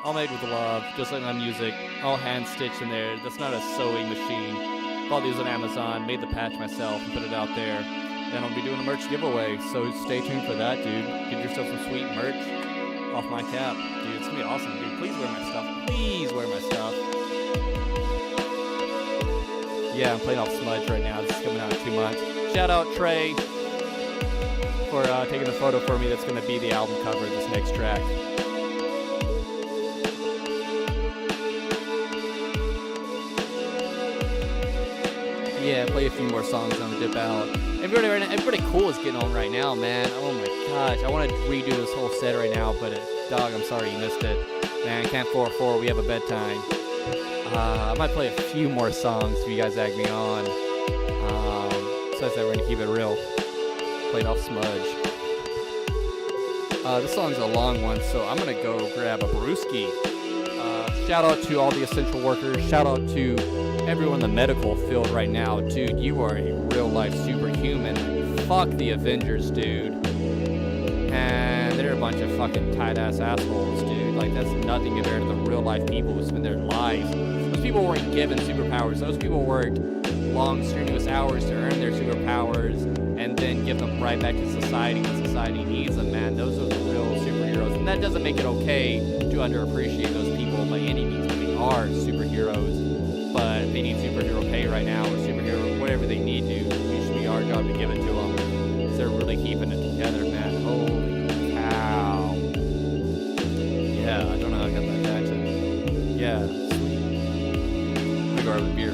all made with love, just like my music, all hand stitched in there. That's not a sewing machine. Bought these on Amazon, made the patch myself, and put it out there. Then I'll be doing a merch giveaway, so stay tuned for that, dude. Get yourself some sweet merch off my cap, dude. It's gonna be awesome, dude. Please wear my stuff. Please wear my stuff. Yeah, I'm playing off Smudge right now. This is coming out in 2 months. Shout out Trey for taking the photo for me. That's going to be the album cover of this next track. Yeah, play a few more songs on the dip out. Everybody cool is getting on right now, man. Oh my gosh, I want to redo this whole set right now, but dog, I'm sorry you missed it. Man, can't 4-4. We have a bedtime. I might play a few more songs if you guys egg me on. So I said we're going to keep it real. Played off Smudge. This song's a long one, so I'm going to go grab a brewski. Shout out to all the essential workers. Shout out to everyone in the medical field right now. Dude, you are a real-life superhuman. Fuck the Avengers, dude. And they're a bunch of fucking tight-ass assholes, dude. Like, that's nothing compared to the real-life people who spend their lives. Those people weren't given superpowers. Those people worked long, strenuous hours to earn their superpowers and then give them right back to society when society needs them, man. Those are the real superheroes. And that doesn't make it okay to underappreciate those people by any means. They are superheroes, but they need superhero pay right now, or superhero, whatever they need to. It should be our job to give it to them. Because they're really keeping it together, man. Holy cow. Yeah, I don't know how I got that accent. Yeah, sweet. I'm gonna go grab a beer.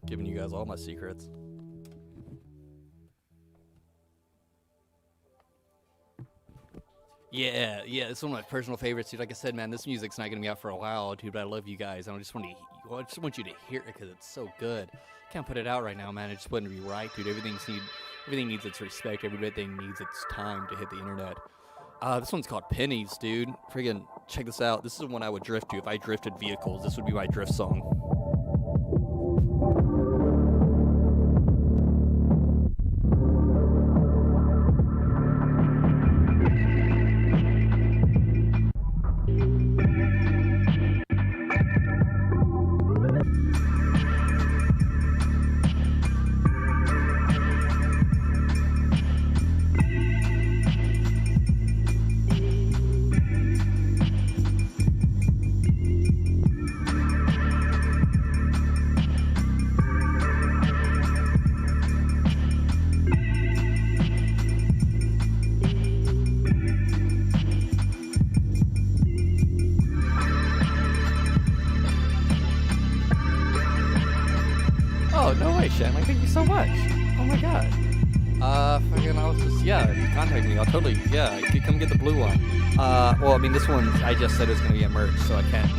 Giving you guys all my secrets. Yeah, it's one of my personal favorites, dude. Like I said, man, this music's not gonna be out for a while, dude. But I love you guys. I just want you to hear it because it's so good. Can't put it out right now, man. It just wouldn't be right, dude. Everything needs its respect. Everything needs its time to hit the internet. This one's called Pennies, dude. Friggin' check this out. This is one I would drift to if I drifted vehicles. This would be my drift song. nice, Shanley. Thank you so much. Oh my god. Fucking, I was just, contact me. I'll totally, come get the blue one. Well, I mean, this one, I just said it was going to be a merch, so I can't.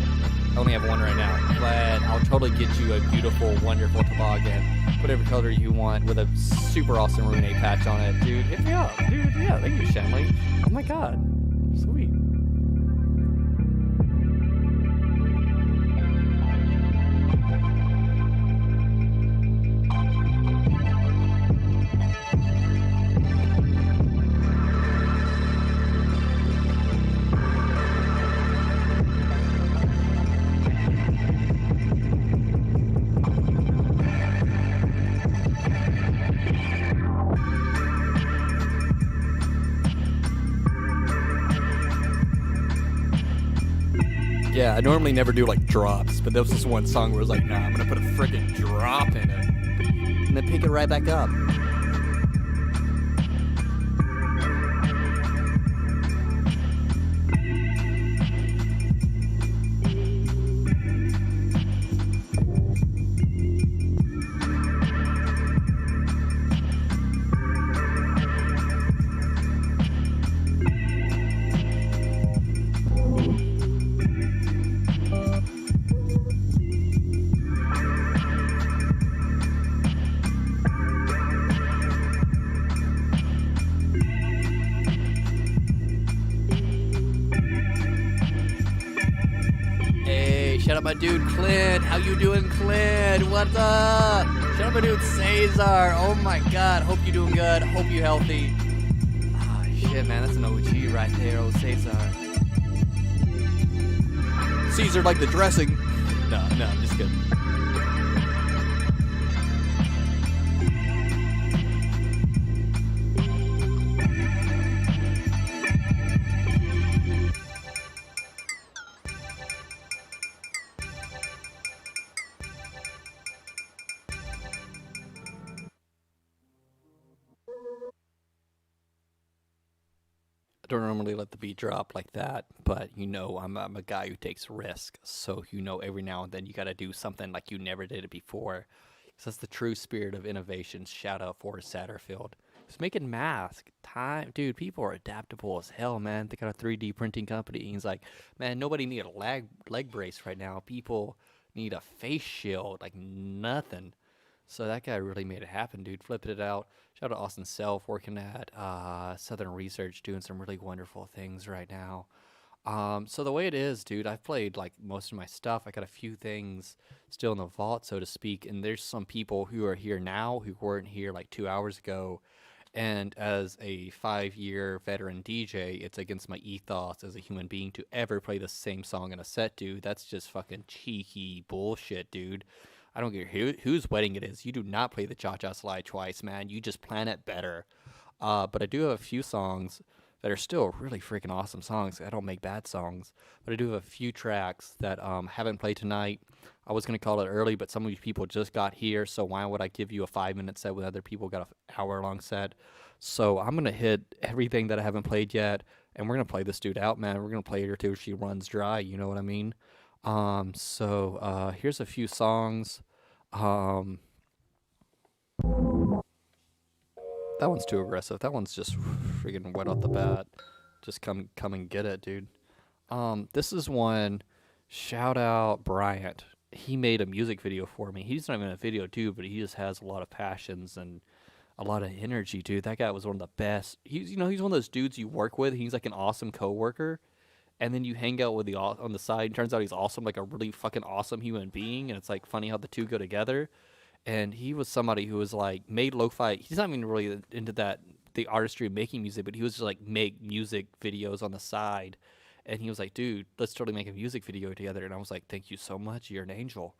I only have one right now. But I'll totally get you a beautiful, wonderful toboggan, whatever color you want, with a super awesome Rune patch on it. Dude, hit me up. Dude, yeah, thank you, Shanley. Oh my god. Sweet. Yeah, I normally never do like drops, but there was this one song where I was like, nah, I'm gonna put a freaking drop in it. And then pick it right back up. Shout out my dude Clint. How you doing, Clint? What's up? Shout out my dude Cesar. Oh my god. Hope you doing good. Hope you healthy. Ah, shit, man. That's an OG right there, old Cesar. Caesar like the dressing. No, I'm just kidding. I don't normally let the beat drop like that, but you know I'm a guy who takes risks. So you know every now and then you got to do something like you never did it before. So that's the true spirit of innovation. Shout out Forrest Satterfield. He's making masks. Dude, people are adaptable as hell, man. They got a 3D printing company. He's like, man, nobody need a leg brace right now. People need a face shield, like nothing. So that guy really made it happen, dude. Flipping it out. Shout out to Austin Self, working at Southern Research, doing some really wonderful things right now. So the way it is, dude, I've played like most of my stuff. I got a few things still in the vault, so to speak. And there's some people who are here now who weren't here like 2 hours ago. And as a 5-year veteran DJ, it's against my ethos as a human being to ever play the same song in a set, dude. That's just fucking cheeky bullshit, dude. I don't care whose wedding it is. You do not play the cha-cha slide twice, man. You just plan it better. But I do have a few songs that are still really freaking awesome songs. I don't make bad songs. But I do have a few tracks that haven't played tonight. I was going to call it early, but some of you people just got here, so why would I give you a 5-minute set when other people got an hour-long set? So I'm going to hit everything that I haven't played yet, and we're going to play this dude out, man. We're going to play her till she runs dry, you know what I mean? So here's a few songs. That one's too aggressive. That one's just freaking wet off the bat. Just come and get it, dude. This is one. Shout out Bryant. He made a music video for me. He's not even a video dude, but he just has a lot of passions and a lot of energy, dude. That guy was one of the best. He's one of those dudes you work with. He's like an awesome coworker. And then you hang out with on the side. Turns out he's awesome, like a really fucking awesome human being. And it's like funny how the two go together. And he was somebody who was like made lo-fi. He's not even really into the artistry of making music, but he was just like make music videos on the side. And he was like, dude, let's totally make a music video together. And I was like, thank you so much. You're an angel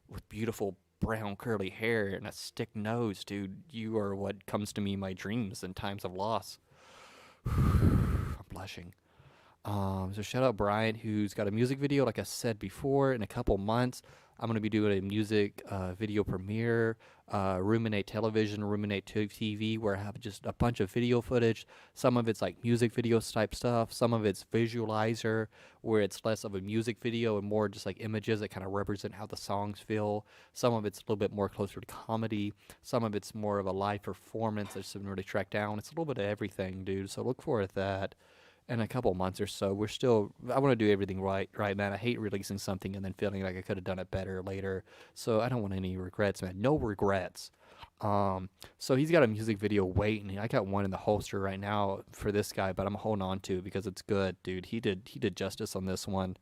with beautiful brown curly hair and a stick nose, dude. You are what comes to me in my dreams in times of loss. I'm blushing. So shout out Brian, who's got a music video, like I said before, in a couple months. I'm going to be doing a music video premiere, Ruminate Television, Ruminate TV, where I have just a bunch of video footage. Some of it's like music videos type stuff. Some of it's visualizer, where it's less of a music video and more just like images that kind of represent how the songs feel. Some of it's a little bit more closer to comedy. Some of it's more of a live performance that's been really tracked down. It's a little bit of everything, dude. So look forward to that. In a couple months or so, I want to do everything right, man. I hate releasing something and then feeling like I could have done it better later. So I don't want any regrets, man. No regrets. So he's got a music video waiting. I got one in the holster right now for this guy, but I'm holding on to it because it's good, dude. He did justice on this one.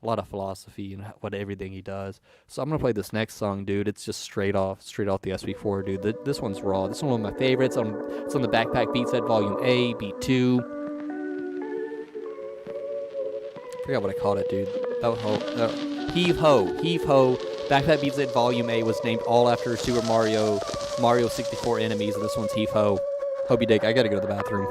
A lot of philosophy and what everything he does. So I'm gonna play this next song, dude. It's just straight off the SP4, dude. This one's raw. This one of my favorites. It's on the Backpack Beat Set Volume A, Beat 2. Forgot what I called it, dude. Heave Ho. Backpack Beats It Volume A was named all after Super Mario 64 enemies, and this one's Heave Ho. Hope you dig. I gotta go to the bathroom.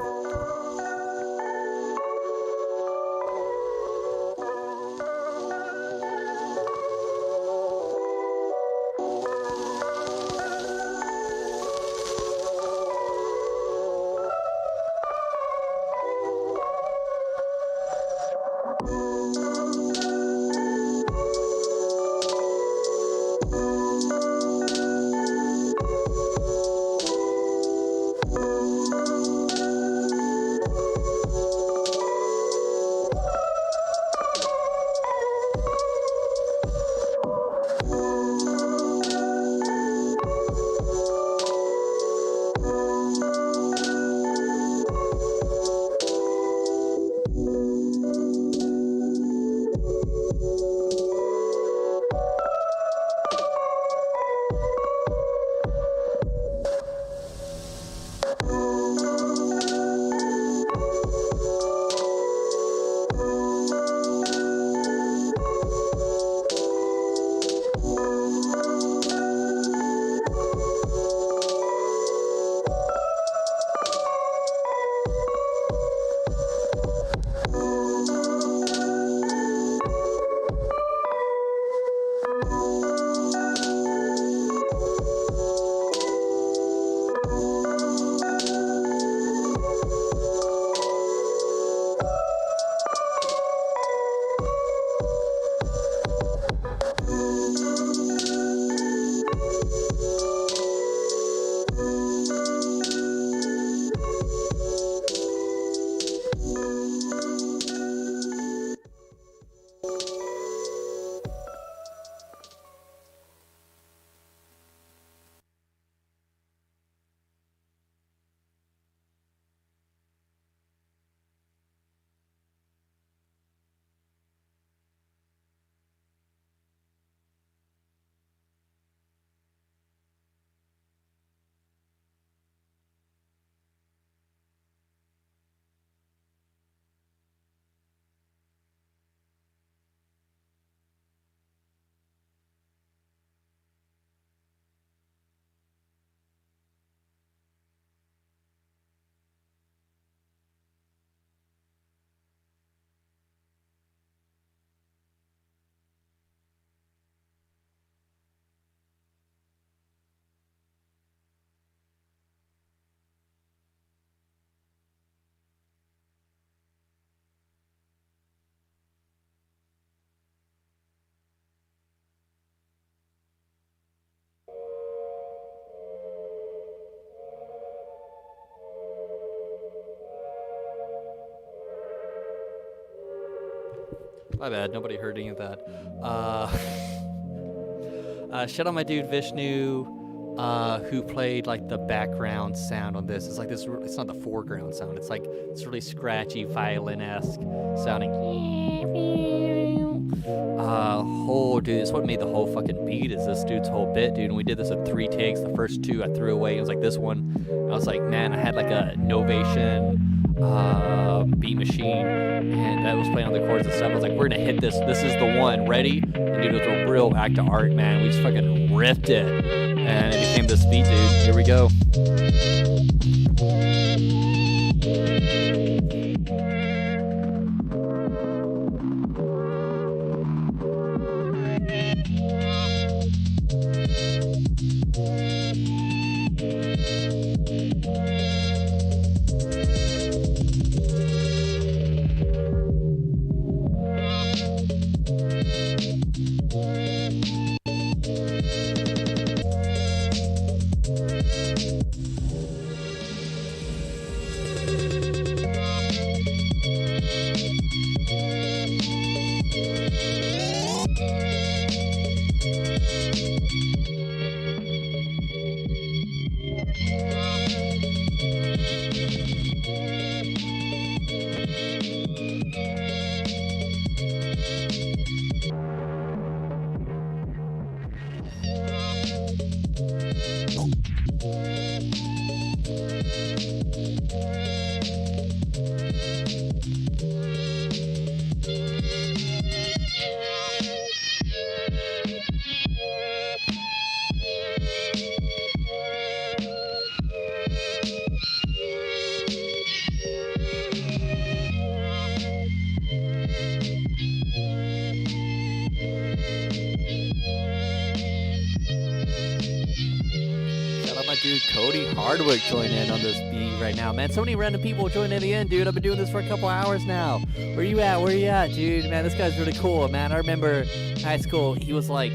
My bad, nobody heard any of that. Shout out my dude Vishnu, who played like the background sound on this. It's like this. It's not the foreground sound. It's like it's really scratchy, violin-esque sounding. Oh, dude, it's what made the whole fucking beat. Is this dude's whole bit, dude? And we did this in 3 takes. The first 2 I threw away. It was like this one. I was like, man, I had like a Novation beat machine, and I was playing on the chords and stuff. I was like, we're gonna hit this. This is the one. Ready? And dude, it was a real act of art, man. We just fucking ripped it, and it became this beat, dude. Here we go. dude, Cody Hardwick joined in on this beat right now, man. So many random people joining in, dude. I've been doing this for a couple hours now. Where you at? Where you at, dude? Man, this guy's really cool, man. I remember high school, he was like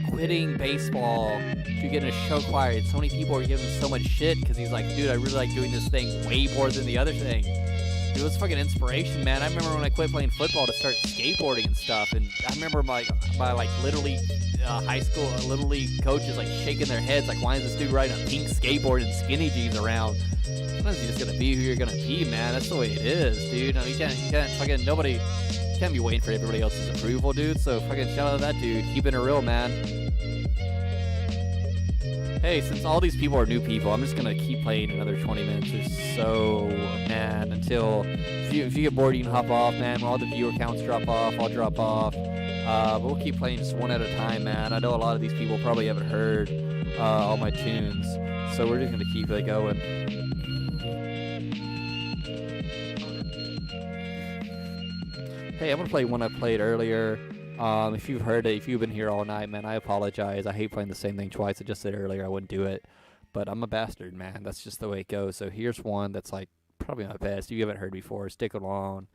quitting baseball to get in a show choir, and so many people were giving him so much shit because he's like, dude, I really like doing this thing way more than the other thing. It was fucking inspiration, man. I remember when I quit playing football to start skateboarding and stuff, and I remember my like literally high school little league coaches like shaking their heads like, why is this dude riding a pink skateboard and skinny jeans around? Sometimes you're just gonna be who you're gonna be, man. That's the way it is, dude. You can't fucking nobody. You can't be waiting for everybody else's approval, dude. So fucking shout out to that dude, keeping it real, man. Hey, since all these people are new people, I'm just gonna keep playing another 20 minutes or so, man, until if you get bored, you can hop off, man. When all the viewer counts drop off, I'll drop off. But we'll keep playing just one at a time, man. I know a lot of these people probably haven't heard all my tunes, so we're just gonna keep it going. Hey, I'm gonna play one I played earlier. If you've heard it, if you've been here all night, man, I apologize. I hate playing the same thing twice. I just said earlier I wouldn't do it, but I'm a bastard, man. That's just the way it goes. So here's one that's like probably my best. You haven't heard before. Stick along.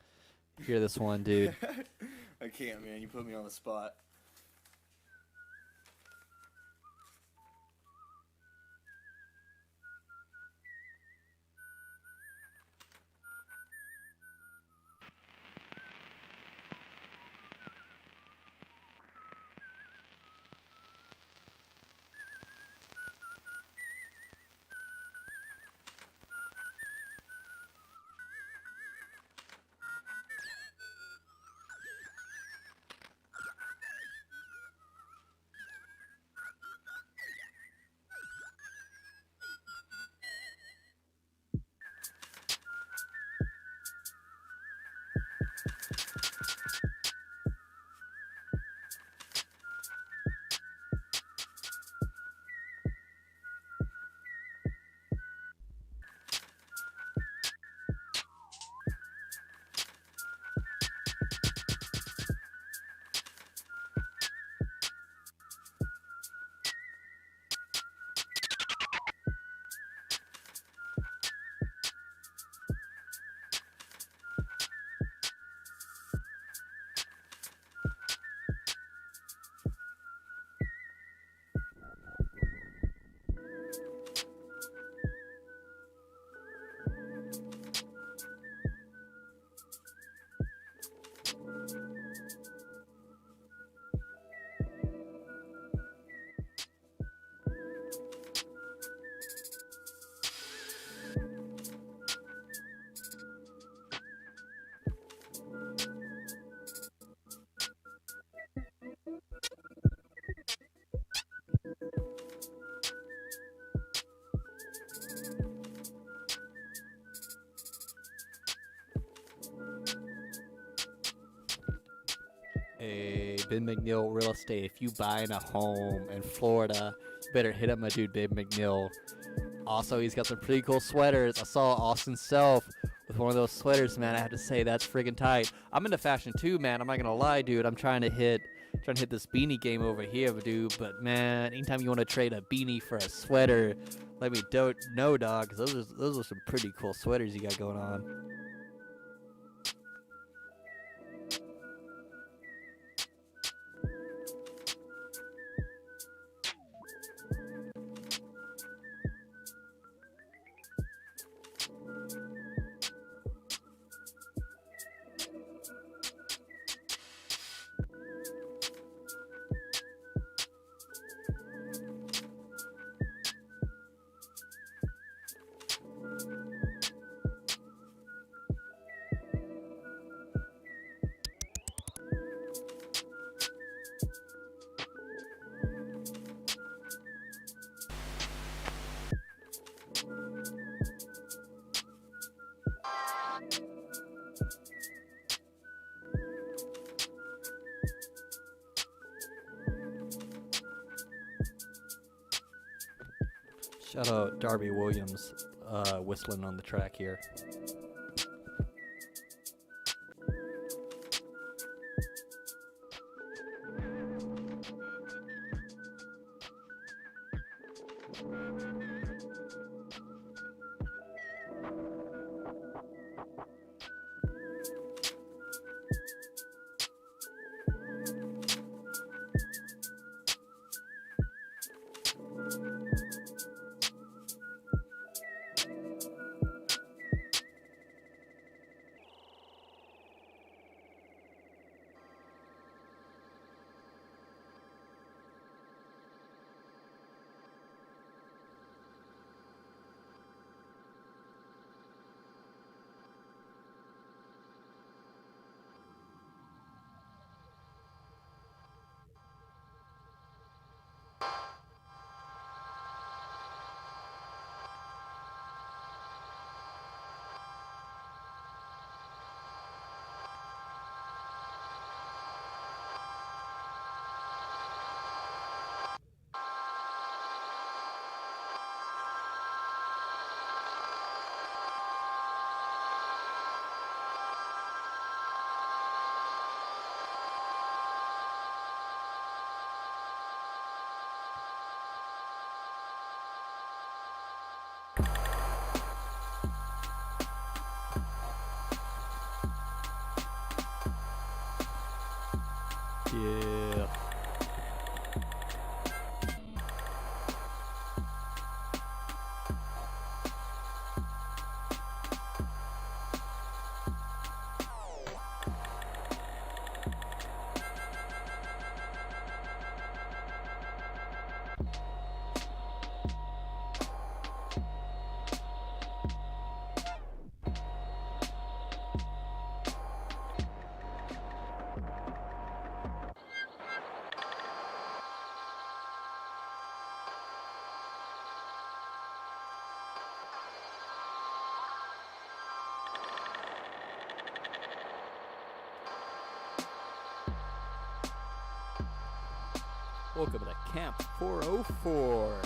Hear this one, dude. I can't, man. You put me on the spot. Hey, Ben McNeil Real Estate. If you buying a home in Florida, you better hit up my dude Ben McNeil. Also, he's got some pretty cool sweaters. I saw Austin Self with one of those sweaters, man. I have to say that's friggin' tight. I'm into fashion too, man. I'm not gonna lie, dude. I'm trying to hit this beanie game over here, dude. But man, anytime you want to trade a beanie for a sweater, let me know, dog. 'Cause those are some pretty cool sweaters you got going on. Shout out Darby Williams whistling on the track here. Yeah. Welcome to Camp 404.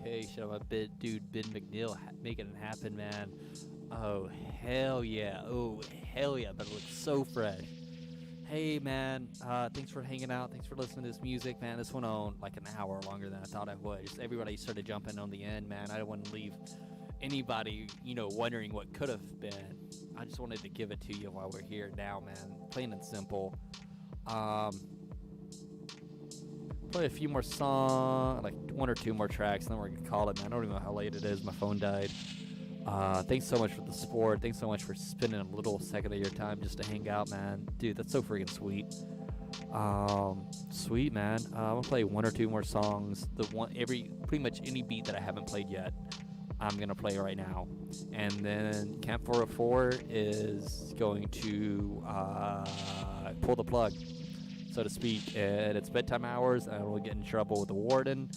Hey, shout out my dude Ben McNeil making it happen, man. Oh hell yeah! Oh hell yeah! But it looks so fresh. Hey man, thanks for hanging out. Thanks for listening to this music, man. This went on like an hour longer than I thought I would. Just everybody started jumping on the end, man. I don't want to leave anybody, wondering what could have been. I just wanted to give it to you while we're here now, man. Plain and simple. Play a few more songs, like one or two more tracks, and then we're gonna call it, man. I don't even know how late it is. My phone died. Thanks so much for the support. Thanks so much for spending a little second of your time just to hang out, man. Dude, that's so freaking sweet. Sweet, man. I'm gonna play one or two more songs. Pretty much any beat that I haven't played yet, I'm gonna play right now. And then Camp 404 is going to pull the plug, so to speak, and it's bedtime hours, and we'll get in trouble with the warden.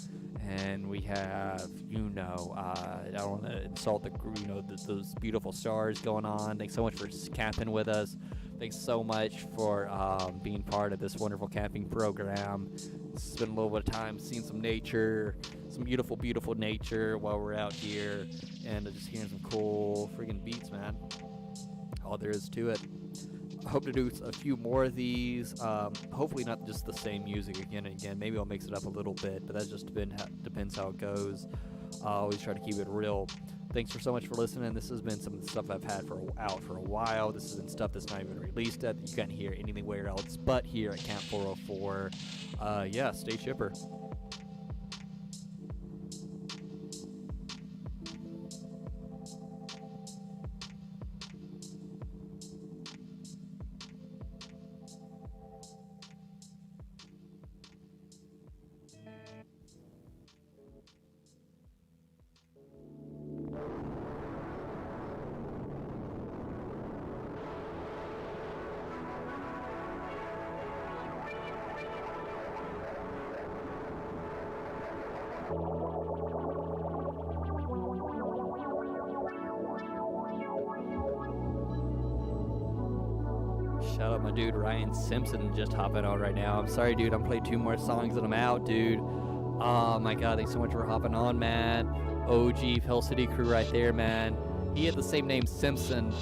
And we have, I don't want to insult those beautiful stars going on. Thanks so much for camping with us. Thanks so much for being part of this wonderful camping program. Spend a little bit of time seeing some nature, some beautiful, beautiful nature while we're out here, and just hearing some cool freaking beats, man. All there is to it. I hope to do a few more of these. Hopefully not just the same music again and again. Maybe I'll mix it up a little bit, but that just depends how it goes. I always try to keep it real. Thanks for so much for listening. This has been some of the stuff I've had out for a while. This has been stuff that's not even released yet, that you can't hear anywhere else but here at Camp 404. Yeah, stay chipper. Shout out my dude Ryan Simpson just hopping on right now. I'm sorry, dude. I'm playing two more songs and I'm out, dude. Oh my god, thanks so much for hopping on, man. OG Hell City crew right there, man. He had the same name, Simpson,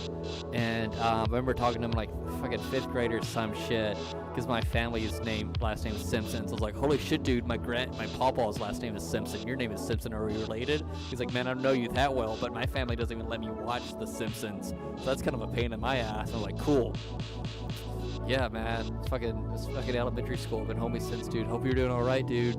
and I remember talking to him like fucking 5th grader or some shit, because my family's last name is Simpson. So I was like, holy shit, dude, my pawpaw's last name is Simpson. Your name is Simpson. Are we related? He's like, man, I don't know you that well, but my family doesn't even let me watch The Simpsons, so that's kind of a pain in my ass. I'm like, cool. Yeah, man. It's fucking elementary school. Been homies since, dude. Hope you're doing all right, dude.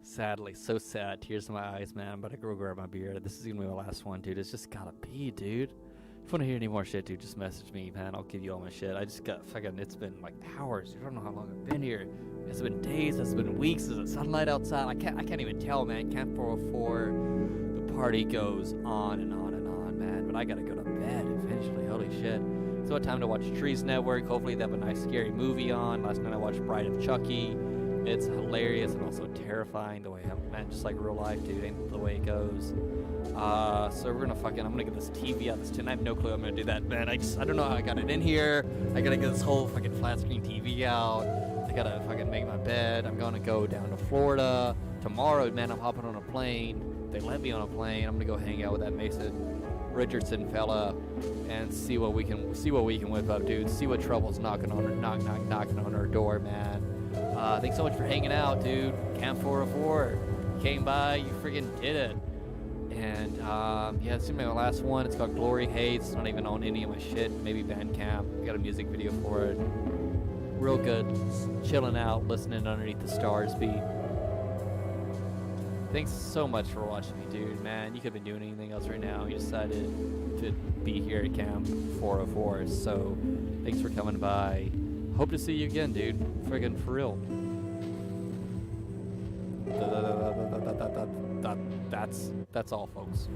Sadly, so sad. Tears in my eyes, man. I'm about to go grab my beer. This is gonna be my last one, dude. It's just gotta be, dude. If you wanna hear any more shit, dude, just message me, man. I'll give you all my shit. I just got fucking, it's been like hours. You don't know how long I've been here. It's been days, it's been weeks. There's sunlight outside. I can't even tell, man. Camp 404, the party goes on and on and on, man. But I gotta go to bed eventually. Holy shit. So what time to watch Trees Network. Hopefully they have a nice scary movie on. Last night I watched Bride of Chucky. It's hilarious and also terrifying the way I'm, man, just like real life, dude, ain't the way it goes. So we're gonna I'm gonna get this TV out this tin. I have no clue I'm gonna do that, man. I don't know how I got it in here. I gotta get this whole fucking flat screen TV out. I gotta fucking make my bed. I'm gonna go down to Florida tomorrow, man. I'm hopping on a plane. They let me on a plane. I'm gonna go hang out with that Mason Richardson fella and see what we can whip up, dude. See what trouble's knocking on our door, man. Thanks so much for hanging out, dude. Camp 404 came by, you freaking did it. And yeah, it's gonna be my last one. It's called Glory Hates. It's not even on any of my shit. Maybe Bandcamp. I got a music video for it. Real good. Just chilling out, listening underneath the stars beat. Thanks so much for watching me, dude. Man, you could have been doing anything else right now. You decided to be here at Camp 404. So thanks for coming by. Hope to see you again, dude. Friggin' for real. That's all, folks.